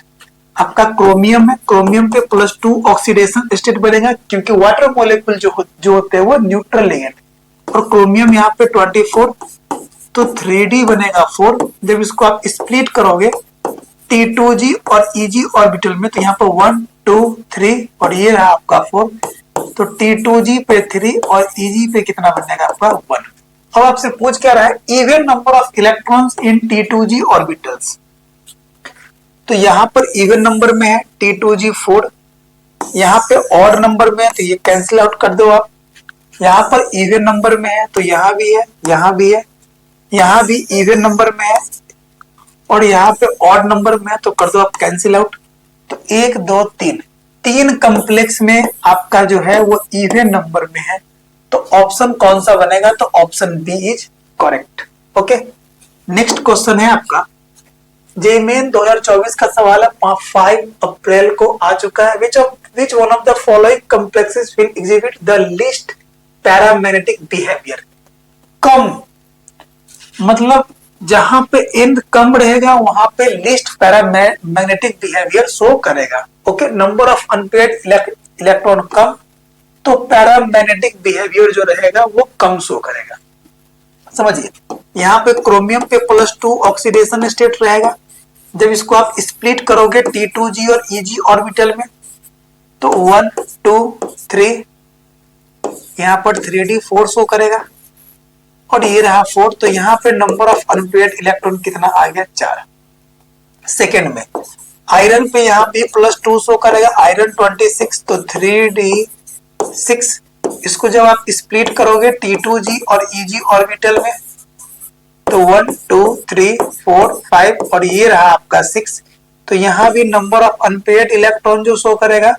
आपका क्रोमियम है, क्रोमियम पे +2 ऑक्सीडेशन स्टेट बनेगा क्योंकि वाटर मॉलिक्यूल जो होते हैं वो न्यूट्रल लिगेंड और क्रोमियम यहाँ पे 24, तो 3d बनेगा 4। जब इसको आप स्प्लिट करोगे T2G और EG ऑर्बिटल में तो यहाँ पर 1 2 3 और ये रहा आपका 4, तो T2G पे 3 और EG पे कितना बनेगा आपका 1। अब आपसे पूछ क्या रहा है even number of electrons in T2G orbitals, तो यहाँ पर इवन नंबर में है T2G 4, यहाँ पे ऑड नंबर में है तो ये कैंसिल आउट कर दो आप, यहाँ पर इवन नंबर में है तो यहाँ भी है, यहाँ भी है, यहाँ भी इवन नंबर में है और यहाँ पे ऑड नंबर में है तो कर दो आप कैंसिल आउट। तो 1 2 3 तीन कॉम्प्लेक्स में आपका जो है वो इवन नंबर में है, तो ऑप्शन कौन सा बनेगा, तो option B is correct. Okay, next question है आपका जेईई मेन 2024 का सवाल है, 5 अप्रैल को आ चुका है। Which one of the following complexes will exhibit the least paramagnetic behaviour. कम मतलब जहां पे n कम रहेगा वहां पे लीस्ट पैरामैग्नेटिक बिहेवियर शो करेगा। Okay, number of unpaired electron कम तो पैरामैग्नेटिक बिहेवियर जो रहेगा वो कम शो करेगा। समझिए, यहाँ पे क्रोमियम पे +2 ऑक्सीडेशन स्टेट रहेगा। जब इसको आप स्प्लिट करोगे T2G और EG ऑर्बिटल में तो 1 2 3 यहाँ पर 3D4 शो करेगा और ये रहा 4। तो यहाँ पे नंबर ऑफ अनपेयर्ड इलेक्ट्रॉन कितना आ गया? 4। सेकेंड में आयरन पे यहाँ पे +2 शो करेगा, आयरन 26 तो 3D6। इसको जब आप स्प्लिट करोगे T2G और EG ऑर्बिटल में तो 1 2 3 4 5 और ये रहा आपका 6। तो यहाँ भी नंबर ऑफ अनपेयर्ड इलेक्ट्रॉन जो शो करेगा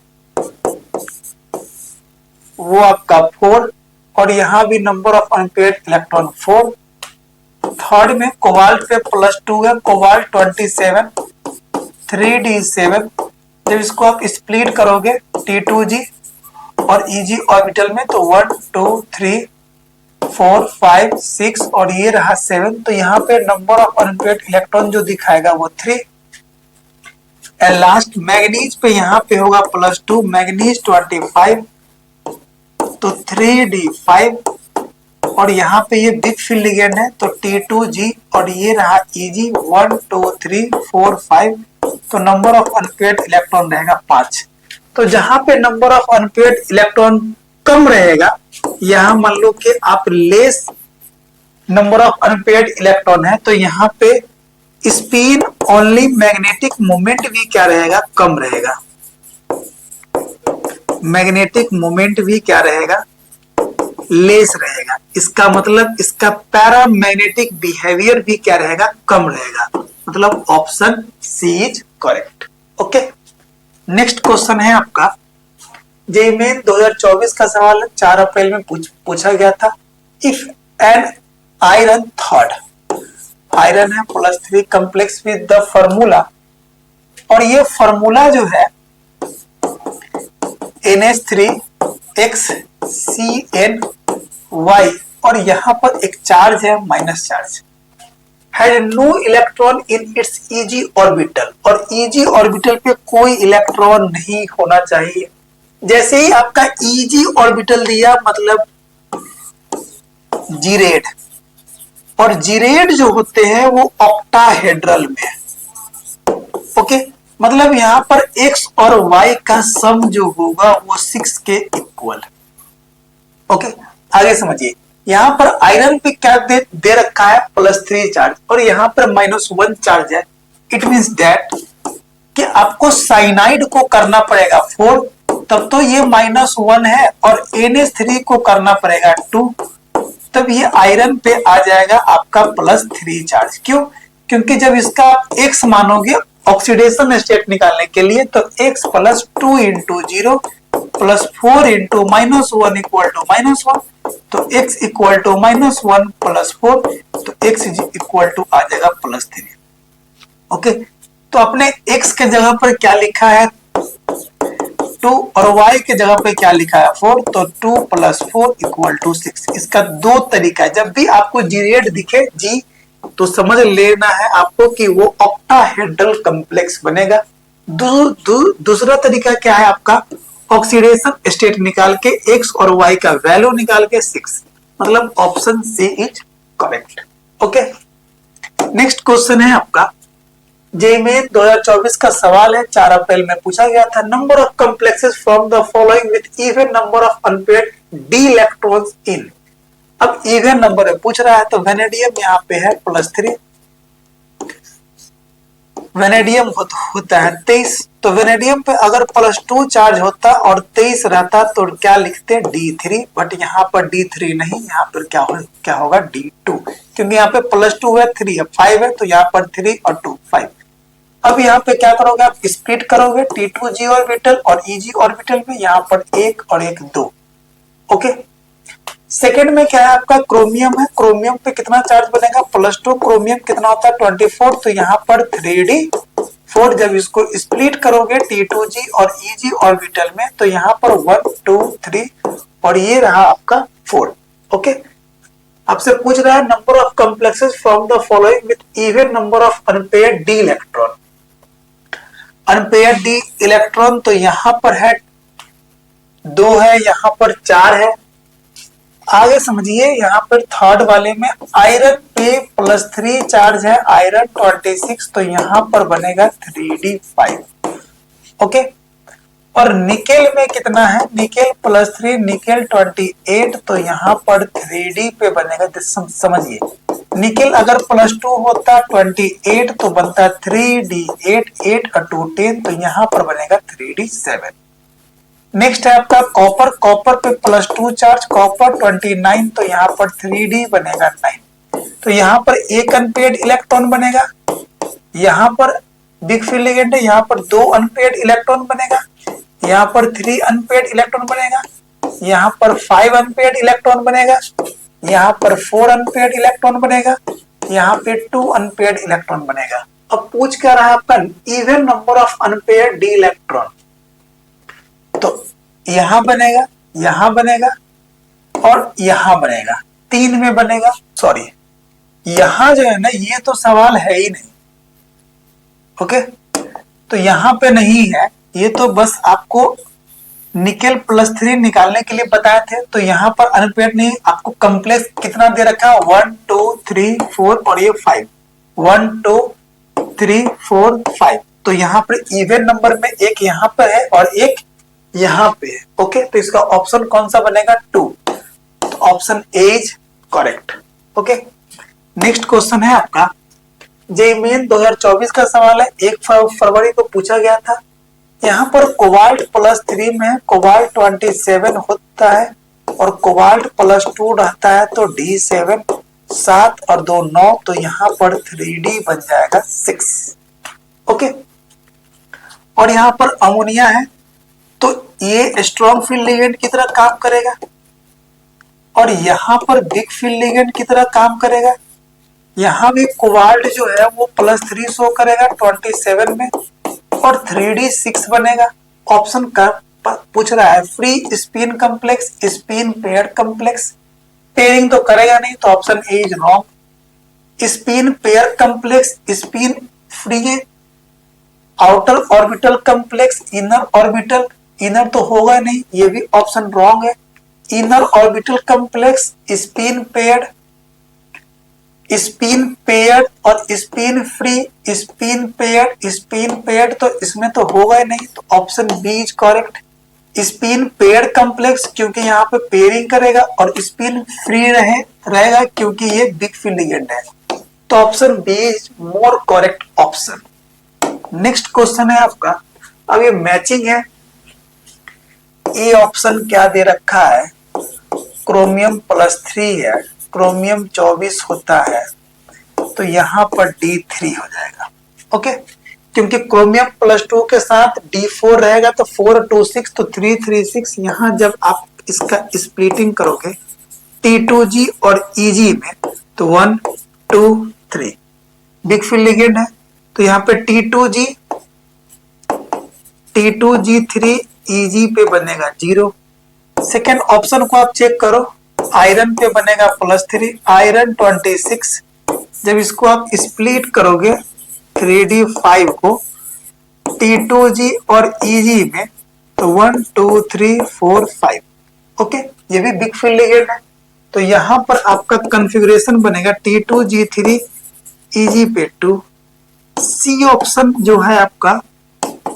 वो आपका 4 और यहाँ भी number of unpaired electron 4। Third में कोबाल्ट पे +2 है, कोबाल्ट 27 3D7। जब इसको आप स्प्लिट करोगे T2G और EG ऑर्बिटल में तो 1 2 3 4 5 6 और ये रहा 7। तो यहाँ पे नंबर ऑफ अनपेयर्ड इलेक्ट्रॉन जो दिखाएगा वो 3। एंड लास्ट मैग्नीज पे यहाँ पे होगा +2, मैग्नीज 25 तो 3D5 और यहाँ पे ये बिग फील्ड लिगेंड है तो T2G और ये रहा EG 1 2 3 4 5। तो नंबर ऑफ अनपेयर्ड इलेक्ट्रॉन रहेगा 5। तो जहां पे नंबर ऑफ अनपेयर्ड इलेक्ट्रॉन कम रहेगा, यहाँ मान लो कि आप less number of unpaired electron है तो यहाँ पे स्पिन ओनली मैग्नेटिक मोमेंट भी क्या रहेगा? कम रहेगा। मैग्नेटिक मोमेंट भी क्या रहेगा? लेस रहेगा। इसका मतलब इसका पैरामैग्नेटिक बिहेवियर भी क्या रहेगा? कम रहेगा। मतलब option C is correct. Okay, next question है आपका जेईई मेन 2024 का सवाल है, 4 अप्रैल में पूछा गया था। If an iron third, iron है +3 कम्प्लेक्स विद द फॉर्मूला, और ये फॉर्मूला जो है NH3 और यहाँ पर एक चार्ज है minus charge, had no electron in its EG orbital, और EG ऑर्बिटल पे कोई इलेक्ट्रॉन नहीं होना चाहिए। जैसे ही आपका EG ऑर्बिटल दिया मतलब जीरेड, और जीरेड जो होते हैं वो ऑक्टाहेड्रल में। ओके, मतलब यहाँ पर x और y का सम जो होगा वो 6 के इक्वल। ओके, आगे समझिए, यहाँ पर आयरन पे क्या दे रखा है? +3 चार्ज और यहाँ पर -1 चार्ज है। इट मींस दैट कि आपको साइनाइड को करना पड़ेगा 4, तब तो ये -1 है, और NH3 को करना पड़ेगा 2, तब ये आयरन पे आ जाएगा आपका +3 चार्ज। क्यों? क्योंकि जब इसका आप x मानोगे ऑक्सीडेशन स्टेट निकालने के लिए तो x + 2 × 0 + 4 × -1 = -1, तो x = -1 + 4, तो x = आ जाएगा +3। ओके, तो अपने x के जगह पर क्या लिखा है? 2 और y के जगह पे क्या लिखा है? 4, तो 2 + 4 = 6। इसका दो तरीका है, जब भी आपको जीरेड दिखे जी तो समझ लेना है आपको कि वो ऑक्टाहेड्रल कॉम्प्लेक्स बनेगा। दूसरा तरीका क्या है आपका? ऑक्सीडेशन स्टेट निकाल के x और y का वैल्यू निकाल के 6, मतलब option C is correct. Okay, next question है आपका जेईई मेन 2024 का सवाल है, 4 अप्रैल में पूछा गया था। Number of complexes from the following with even number of unpaired d electrons in. अब इवन नंबर है पूछ रहा है, तो वेनेडियम यहाँ पे है +3, वेनेडियम होता है 23, तो वेनेडियम पे अगर +2 चार्ज होता और 23 रहता तो क्या लिखते? D3, बट यहाँ पर D3 नहीं, यहाँ पर क्या होगा? D2, क्योंकि यहाँ पे +2 है, 3 है, 5 है, तो यहाँ पर 3 और 2 5। अब यहाँ पे क्या करोगे? आप स्प्लिट करोगे T2G ऑर्बिटल और EG ऑर्बिटल में, यहाँ पर 1 और 1 2। ओके, सेकेंड में क्या है आपका? क्रोमियम है, क्रोमियम पे कितना चार्ज बनेगा? +2, क्रोमियम कितना होता है? 24, तो यहाँ पर 3D4। जब इसको स्प्लिट करोगे T2G और EG ऑर्बिटल में तो यहाँ पर 1 2 3 और ये रहा आपका 4। ओके, आपसे पूछ रहा है number of complexes from the following with even number of unpaired D electron. Unpaired D electron तो यहां पर है 2 है, यहां पर 4 है। आगे समझिए, यहां पर थर्ड वाले में आयरन पे +3 चार्ज है, आयरन 26, तो यहां पर बनेगा 3d5। ओके, और निकेल में कितना है, निकेल +3, निकेल 28, तो यहां पर 3d पे बनेगा। समझिए, निकेल अगर +2 होता 28 तो बनता 3d8, 8 और 2 10, तो यहां पर बनेगा 3d7। नेक्स्ट है आपका कॉपर, कॉपर पे +2 चार्ज, कॉपर 29, तो यहाँ पर 3d बनेगा 9। तो यहाँ पर एक अनपेयर्ड इलेक्ट्रॉन बनेगा, यहाँ पर बिग फील्ड लिगेंड है, यहाँ पर 2 अनपेयर्ड इलेक्ट्रॉन बनेगा, यहाँ पर 3 अनपेयर्ड इलेक्ट्रॉन बनेगा, यहाँ पर 5 अनपेयर्ड इलेक्ट्रॉन बनेगा, यहाँ पर 4 अनपेयर्ड इलेक्ट्रॉन बनेगा, यहाँ पे 2 अनपेयर्ड इलेक्ट्रॉन बनेगा। अब पूछ क्या रहा है आपका even number of unpaired D electron, तो यहां बनेगा, यहां बनेगा और यहां बनेगा, 3 में बनेगा। सॉरी, यहां जो है ना, ये तो सवाल है ही नहीं। ओके, तो यहां पे नहीं है, ये तो बस आपको निकेल +3 निकालने के लिए बताए थे। तो यहाँ पर अनपेयर्ड नहीं, आपको कॉम्प्लेक्स कितना दे रखा है, 1 2 3 4 और ये 5, 1 2 3 4 5। तो यहाँ पर इवन नंबर में एक यहाँ पर है और एक यहाँ पे है। ओके, तो इसका ऑप्शन कौन सा बनेगा, 2। तो option A is correct. Okay, next question है आपका जेईई मेन 2024 का सवाल है, 1 फरवरी को पूछा गया था। यहाँ पर कोबाल्ट +3 में कोबाल्ट 27 होता है और कोबाल्ट +2 रहता है, तो D7 7 और 2 9, तो यहाँ पर 3D बन जाएगा 6। ओके, और यहाँ पर अमोनिया है, तो ये स्ट्रॉन्ग फील्ड लिगेंड की तरह काम करेगा और यहाँ पर वीक फील्ड लिगेंड की तरह काम करेगा। यहाँ भी कोबाल्ट जो है वो +3 शो करेगा 27 में और 3d6 बनेगा। ऑप्शन का पूछ रहा है free spin complex, spin paired complex, pairing तो करेगा नहीं, तो option A is wrong. Spin pair complex, spin free, outer orbital complex, inner orbital, inner तो होगा नहीं, ये भी ऑप्शन रॉन्ग है। Inner orbital complex, spin paired, spin paired और spin free, spin paired, spin paired, तो इसमें तो होगा ही नहीं, तो option B is correct. Spin paired complex क्योंकि यहाँ पे पेयरिंग करेगा और स्पिन फ्री रहेगा क्योंकि ये बिग फील्ड लिगेंड है, तो option B is more correct option. Next question है आपका, अब ये मैचिंग है। ए ऑप्शन क्या दे रखा है, क्रोमियम +3 है, क्रोमियम 24 होता है, तो यहाँ पर D3 हो जाएगा। ओके, क्योंकि क्रोमियम +2 के साथ D4 रहेगा, तो 4 2 6, तो 3 3 6। यहाँ जब आप इसका स्प्लिटिंग करोगे T2G और EG में, तो 1 2 3 बिग फील्ड लिगेंड है, तो यहाँ पे T2G 3 EG पे बनेगा 0। सेकेंड ऑप्शन को आप चेक करो, आयरन पे बनेगा +3, आयरन 26। जब इसको आप स्प्लिट करोगे 3d5 को T2G और EG में, तो 1 2 3 4 5। ओके, ये भी बिग फील्ड लिगेंड है, तो यहां पर आपका कॉन्फ़िगरेशन बनेगा T2G3 EG पे 2। सी ऑप्शन जो है आपका,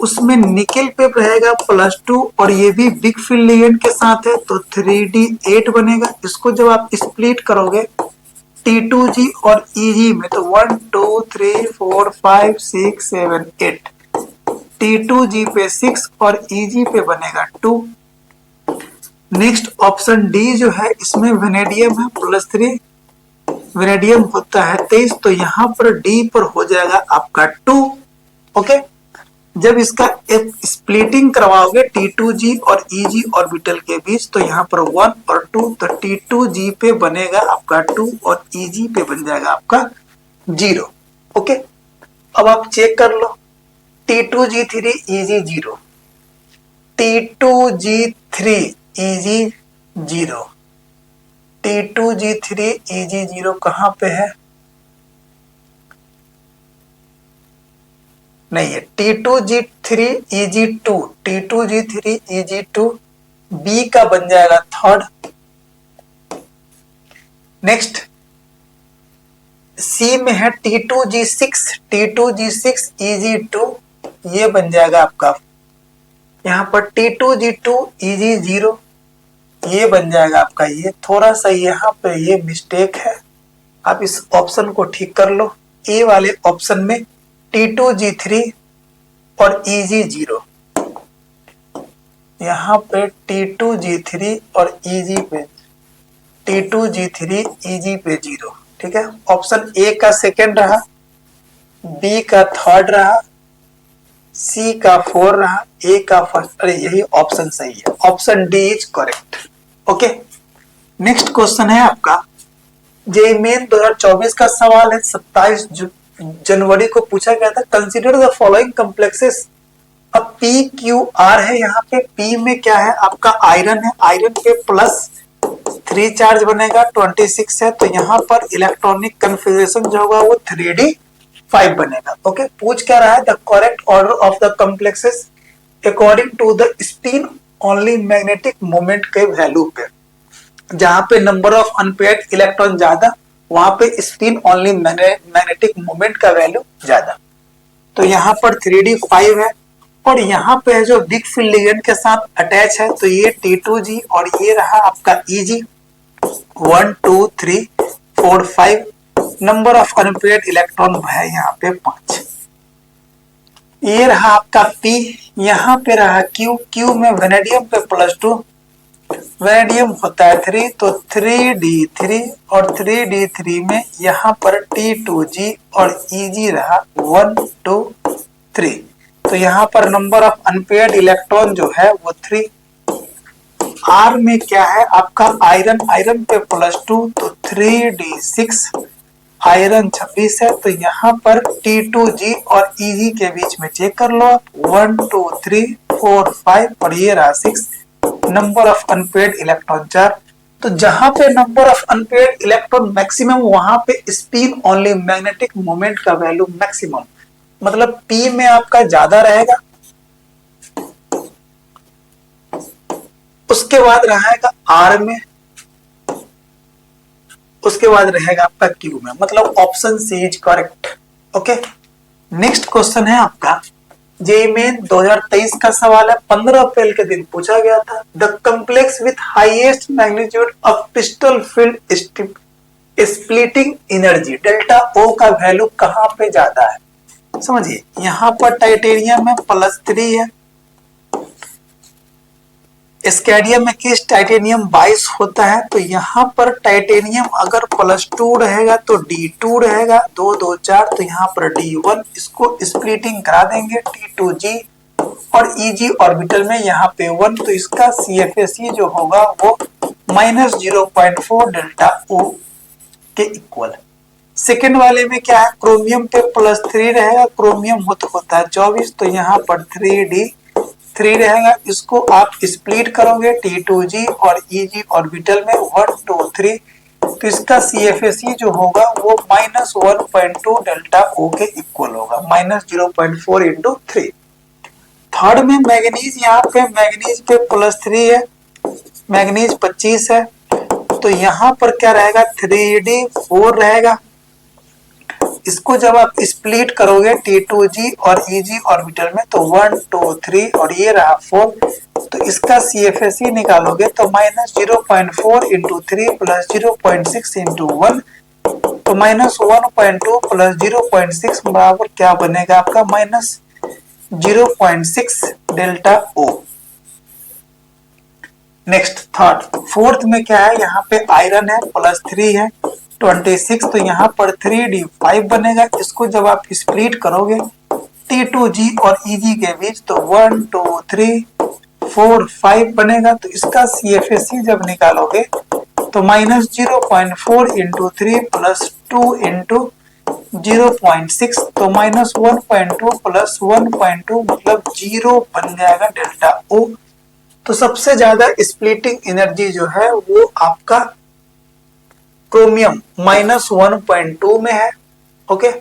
उसमें निकेल पे रहेगा +2 और ये भी बिग फील्ड लिगेंड के साथ है, तो 3d8 बनेगा। इसको जब आप स्प्लिट करोगे T2G और EG में, तो 1 2 3 4 5 6 7 8, T2G पे 6 और EG पे बनेगा 2। नेक्स्ट ऑप्शन डी जो है, इसमें वेनेडियम है +3, वेनेडियम होता है 23, तो यहाँ पर डी पर हो जाएगा आपका 2। ओके, जब इसका एक स्प्लिटिंग करवाओगे T2G और EG ऑर्बिटल के बीच, तो यहाँ पर 1 और 2, तो T2G पे बनेगा आपका 2 और EG पे बन जाएगा आपका 0। ओके, अब आप चेक कर लो, T2G3 EG 0, T2G3 EG 0, T2G3 Eg0 कहाँ पे है? नहीं है। T2G3 Eg2, T2G3 Eg2 B का बन जाएगा थर्ड। नेक्स्ट सी में है T2G6, T2G6 Eg2, ये बन जाएगा आपका यहाँ पर T2G2 Eg0, ये बन जाएगा आपका। ये थोड़ा सा यहाँ पे ये मिस्टेक है, आप इस ऑप्शन को ठीक कर लो। ए वाले ऑप्शन में T2G3 और Eg0, यहाँ पे T2G3 और Eg पे T2G3 Eg पे 0, ठीक है। ऑप्शन ए का सेकेंड रहा, बी का थर्ड रहा, सी का 4 रहा, ए का फर्स्ट। अरे यही ऑप्शन सही है, option D is correct. Okay, next question है आपका जेईई मेन 2024 का सवाल है, 27 जनवरी को पूछा गया था। Consider the following complexes. अब पी क्यू आर है, यहाँ पे पी में क्या है आपका आयरन है, आयरन पे +3 चार्ज बनेगा, 26 है, तो यहाँ पर इलेक्ट्रॉनिक कन्फिगरेशन जो होगा वो 3d5 बनेगा। ओके, पूछ क्या रहा है, the correct order of the complexes according to the spin only magnetic moment के वैल्यू पे। जहां पे नंबर ऑफ अनपेयर्ड इलेक्ट्रॉन ज्यादा, वहां पे स्पिन ओनली मैग्नेटिक मोमेंट का वैल्यू ज्यादा। तो यहाँ पर 3d5 है, और यहाँ पे जो बिग फील्ड लिगेंड के साथ अटैच है, तो ये T2G और ये रहा आपका Eg 1 2 3 4 5। Number of unpaired electron है यहाँ पे 5। ये रहा आपका P, यहाँ पे रहा Q, Q में वेनेडियम पे +2, वेनेडियम होता है 3, तो 3d3 और 3d3 में यहाँ पर T2G और Eg रहा 1 2 3। तो यहाँ पर नंबर ऑफ अनपेयर्ड इलेक्ट्रॉन जो है वो 3। आर में क्या है आपका आयरन, आयरन पे +2, तो 3d6, आयरन 26 है, तो यहाँ पर T2G और Eg के बीच में चेक कर लो आप, 1 2 3 4 5, और ये रहा 6। Number of unpaired electron 4। तो जहां पे number of unpaired electron maximum, वहां पे स्पिन ओनली मैग्नेटिक मोमेंट का वैल्यू मैक्सिमम, मतलब P में आपका ज्यादा रहेगा। उसके बाद रहेगा R में, उसके बाद रहेगा आपका Q में, मतलब option C is correct. Okay, next question है आपका जेईई मेन 2023 का सवाल है, 15 अप्रैल के दिन पूछा गया था। The complex with highest magnitude of crystal field splitting energy delta O का वैल्यू कहां पे ज्यादा है? समझिए, यहाँ पर टाइटेनियम में +3 है, स्कैडियम में किस टाइटेनियम 22 होता है, तो यहाँ पर टाइटेनियम अगर +2 रहेगा तो D2 रहेगा, 2 2 4, तो यहाँ पर D1, इसको स्प्लिटिंग करा देंगे T2G और Eg ऑर्बिटल में यहाँ पे 1, तो इसका CFSE जो होगा वो -0.4 डेल्टा O के इक्वल। सेकेंड वाले में क्या है, क्रोमियम पे +3 रहेगा, क्रोमियम होता है 24, तो यहाँ पर 3d3 रहेगा, इसको आप स्प्लिट करोगे T2G और Eg ऑर्बिटल में 1 2 3, तो इसका CFSE जो होगा वो -1.2 डेल्टा O के इक्वल होगा, -0.4 × 3। थर्ड में मैग्नीज, यहाँ पे मैग्नीज पे +3 है, मैग्नीज 25 है, तो यहाँ पर क्या रहेगा 3d4 रहेगा। इसको जब आप स्प्लिट करोगे T2G और Eg ऑर्बिटल में, तो 1 2 3 और ये रहा 4, तो इसका CFSE निकालोगे तो -0.4 × 3 + 0.6 × 1, तो -1.2 + 0.6 बराबर क्या बनेगा आपका -0.6 delta O। Next third, fourth में क्या है, यहाँ पे आयरन है +3 है 26, तो यहाँ पर 3d5 बनेगा। इसको जब आप स्प्लिट करोगे T2G और Eg के बीच, तो 1 2 3 4 5 बनेगा, तो इसका CFSE जब निकालोगे तो -0.4 × 3 + 2 × 0.6, तो -1.2 + 1.2 मतलब 0 बन जाएगा डेल्टा O। तो सबसे ज्यादा स्प्लिटिंग एनर्जी जो है वो आपका क्रोमियम -1.2 में है। ओके,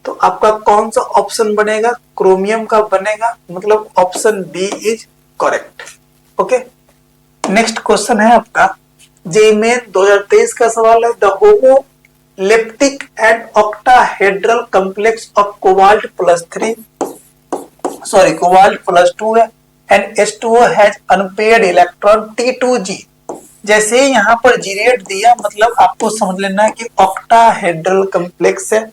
तो आपका कौन सा ऑप्शन बनेगा? क्रोमियम का बनेगा, मतलब option B is correct. Okay, next question है आपका जेईई मेन 2023 का सवाल है, the homoleptic and octahedral complex of cobalt plus 2 है and H2O has unpaired electron T2G। जैसे ही यहाँ पर जीरेट दिया, मतलब आपको समझ लेना है कि ऑक्टाहेड्रल कॉम्प्लेक्स है।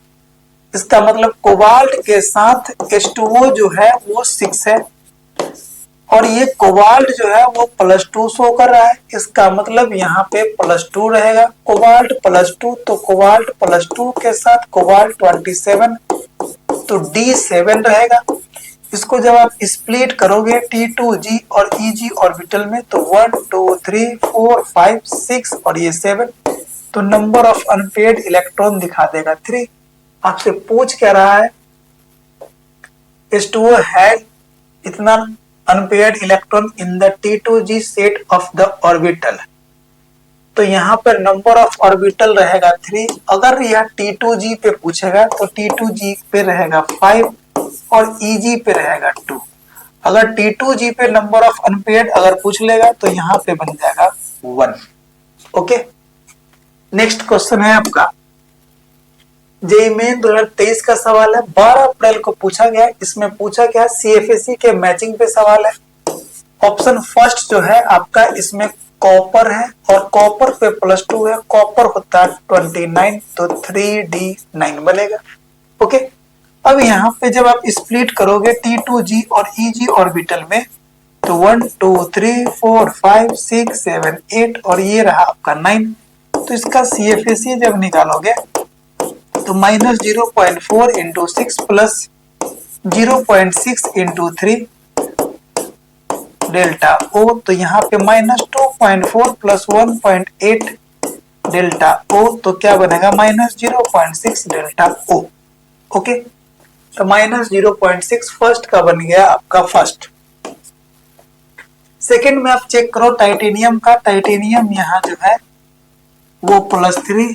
इसका मतलब कोबाल्ट के साथ H2O जो है वो 6 है और ये कोबाल्ट जो है वो +2 शो कर रहा है। इसका मतलब यहाँ पे +2 रहेगा, कोबाल्ट +2, तो कोबाल्ट +2 के साथ कोबाल्ट 27, तो D7 रहेगा। इसको जब आप स्प्लिट करोगे T2G और EG ऑर्बिटल में, तो 1 2 3 4 5 6 और ये 7, तो नंबर ऑफ अनपेयर्ड इलेक्ट्रॉन दिखा देगा 3। आपसे पूछ क्या रहा है? H2O है इतना unpaired electron in the T2G set of the orbital, तो यहाँ पर नंबर ऑफ ऑर्बिटल रहेगा 3। अगर यह T2G पे पूछेगा तो T2G पे रहेगा 5 और EG पे रहेगा 2। अगर T2G पे नंबर ऑफ अनपेयर्ड अगर पूछ लेगा तो यहाँ पे बन जाएगा 1। ओके, नेक्स्ट क्वेश्चन है आपका जेईई मेन 2023 का सवाल है, 12 अप्रैल को पूछा गया। इसमें पूछा गया CFSE के मैचिंग पे सवाल है। ऑप्शन फर्स्ट जो है आपका इसमें कॉपर है और कॉपर पे +2 है, कॉपर होता है 29, तो 3D9 बनेगा। ओके, अब यहाँ पे जब आप स्प्लिट करोगे T2G और EG ऑर्बिटल में, तो 1 2 3 4 5 6 7 8 और ये रहा आपका 9। तो इसका CFSE जब निकालोगे तो -0.4 into 6 plus 0.6 into 3 delta O, तो यहाँ पे -2.4 प्लस 1.8 डेल्टा O, तो क्या बनेगा -0.6 डेल्टा O। ओके, तो -0.6 फर्स्ट का बन गया आपका फर्स्ट। सेकंड में आप चेक करो टाइटेनियम का। टाइटेनियम यहाँ जो है वो +3,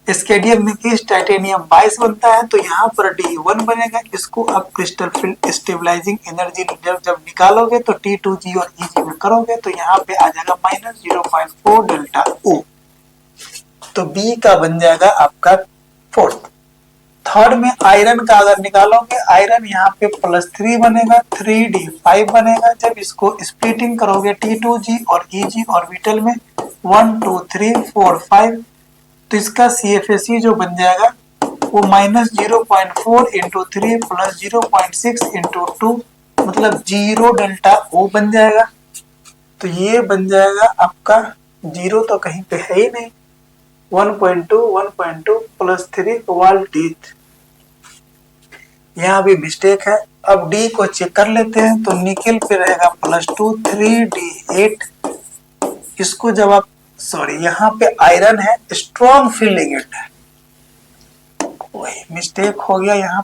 स्केडियम में किस टाइटेनियम 22 बनता है, तो यहाँ पर D1 बनेगा। इसको आप क्रिस्टल फील्ड स्टेबलाइजिंग एनर्जी जब निकालोगे तो T2G और EG में करोगे तो यहाँ पे आ जाएगा -0.4 डेल्टा O, तो B का बन जाएगा आपका फोर्थ। थर्ड में आयरन का अगर निकालोगे, आयरन यहाँ पे +3 बनेगा, 3D5 बनेगा। जब इसको स्प्लिटिंग करोगे T2G और EG ऑर्बिटल में 1 2 3 4 5, तो इसका CFSE जो बन जाएगा वो -0.4 इंटू 3 प्लस 0.6 इंटू 2, मतलब 0 डेल्टा O बन जाएगा। तो ये बन जाएगा आपका 0 तो कहीं पे है ही नहीं, 1.2 प्लस 3 कोबाल्ट D। यहाँ भी मिस्टेक है। अब D को चेक कर लेते हैं, तो निकेल पे रहेगा +2 3D8। इसको जब आप यहाँ पे आयरन है, स्ट्रॉन्ग फील्ड लिगेंड है, वही मिस्टेक हो गया। यहाँ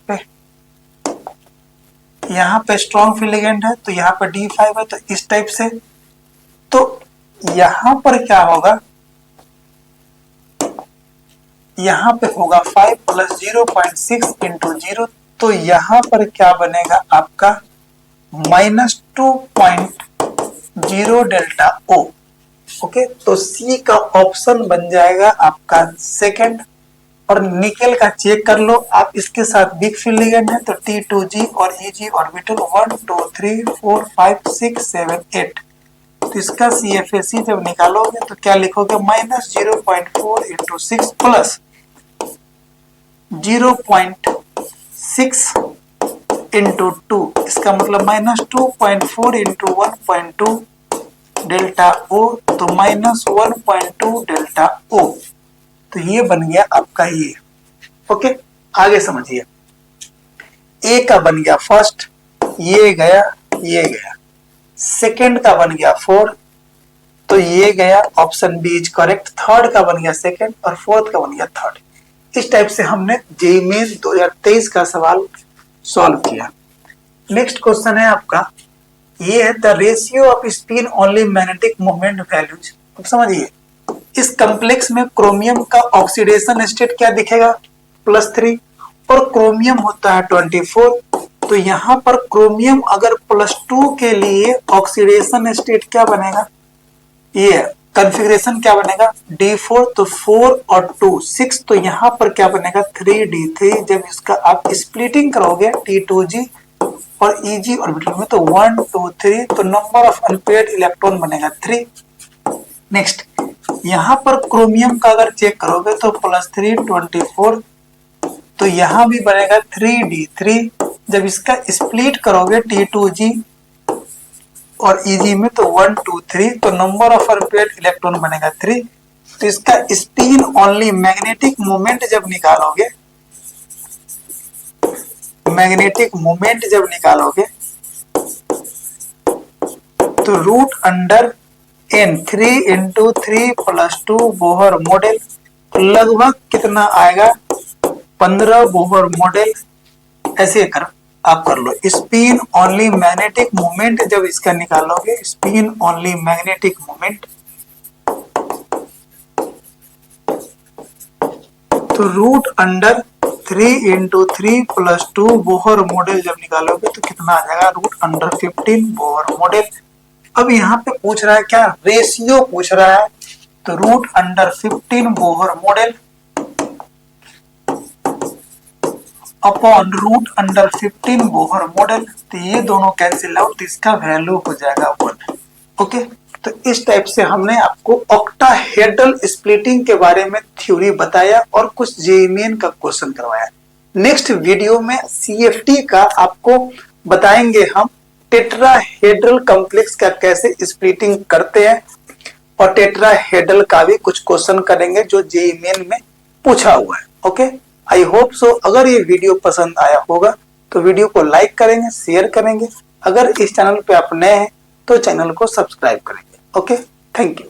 पे स्ट्रॉन्ग फील्ड लिगेंड है, तो यहाँ पे D5 है, तो इस टाइप से। तो यहाँ पर क्या होगा, यहाँ पे होगा 5 प्लस 0.6 इंटू 0, तो यहाँ पर क्या बनेगा आपका -2.0 डेल्टा O। ओके, तो C का ऑप्शन बन जाएगा आपका सेकंड। और निकेल का चेक कर लो आप, इसके साथ बिग फील्ड लिगेंड है, तो T2G और EG ऑर्बिटल 1 2 3 4 5 6 7 8, तो इसका CFSE जब निकालोगे तो क्या लिखोगे -0.4 इंटू 6 प्लस 0.6 इंटू 2, इसका मतलब -2.4 इंटू 1.2 डेल्टा O, तो -1.2 डेल्टा O, तो ये बन गया आपका ये। ओके, आगे समझिए। ए का बन गया फर्स्ट, ये गया, ये गया। सेकंड का बन गया 4, तो ये गया, option B is correct. Third का बन गया सेकंड और फोर्थ का बन गया थर्ड। इस टाइप से हमने जेईई मेन 2023 का सवाल सॉल्व किया। नेक्स्ट क्वेश्चन है आपका, ये है the ratio off spin only magnetic moment values. अब समझिए, इस कॉम्प्लेक्स में क्रोमियम का ऑक्सीडेशन स्टेट क्या दिखेगा, +3, और क्रोमियम होता है 24। तो यहाँ पर क्रोमियम अगर +2 के लिए ऑक्सीडेशन स्टेट क्या बनेगा, ये कॉन्फ़िगरेशन क्या बनेगा, D4, तो 4 और 2 6, तो यहाँ पर क्या बनेगा 3D3। जब इसका आप स्प्लिटिंग करोगे T2G और EG ऑर्बिटल में तो 1 2 3, तो नंबर ऑफ अनपेयर्ड इलेक्ट्रॉन बनेगा 3। नेक्स्ट यहाँ पर क्रोमियम का अगर चेक करोगे तो +3 24, तो यहाँ भी बनेगा 3D3। जब इसका स्प्लिट करोगे T2G और EG में तो 1 2 3, तो नंबर ऑफ अनपेयर्ड इलेक्ट्रॉन बनेगा 3। तो इसका स्पिन ओनली मैग्नेटिक मोमेंट जब निकालोगे, मैग्नेटिक मोमेंट जब निकालोगे तो √N 3 × 3 + 2 बोहर मॉडल, लगभग कितना आएगा 15 बोहर मॉडल। ऐसे कर आप कर लो, स्पिन ओनली मैग्नेटिक मोमेंट जब इसका निकालोगे, स्पिन ओनली मैग्नेटिक मोमेंट, तो √3 × 3 + 2 बोहर मॉडल जब निकालोगे तो कितना आ जाएगा √15 बोहर मॉडल। अब यहाँ पे पूछ रहा है क्या, रेशियो पूछ रहा है, तो √15 Bohr model upon √15 Bohr model, तो ये दोनों कैंसिल आउट, इसका वैल्यू हो जाएगा 1। ओके, तो इस टाइप से हमने आपको ऑक्टाहेड्रल स्प्लिटिंग के बारे में थ्योरी बताया और कुछ जेईई मेन का क्वेश्चन करवाया। नेक्स्ट वीडियो में CFT का आपको बताएंगे हम, टेट्राहेड्रल कॉम्प्लेक्स का कैसे स्प्लिटिंग करते हैं, और टेट्राहेड्रल का भी कुछ क्वेश्चन करेंगे जो जेईई मेन में पूछा हुआ है। ओके, आई होप सो अगर ये वीडियो पसंद आया होगा तो वीडियो को लाइक करेंगे, शेयर करेंगे। अगर इस चैनल पे आप नए हैं तो चैनल को सब्सक्राइब करेंगे। Okay, thank you.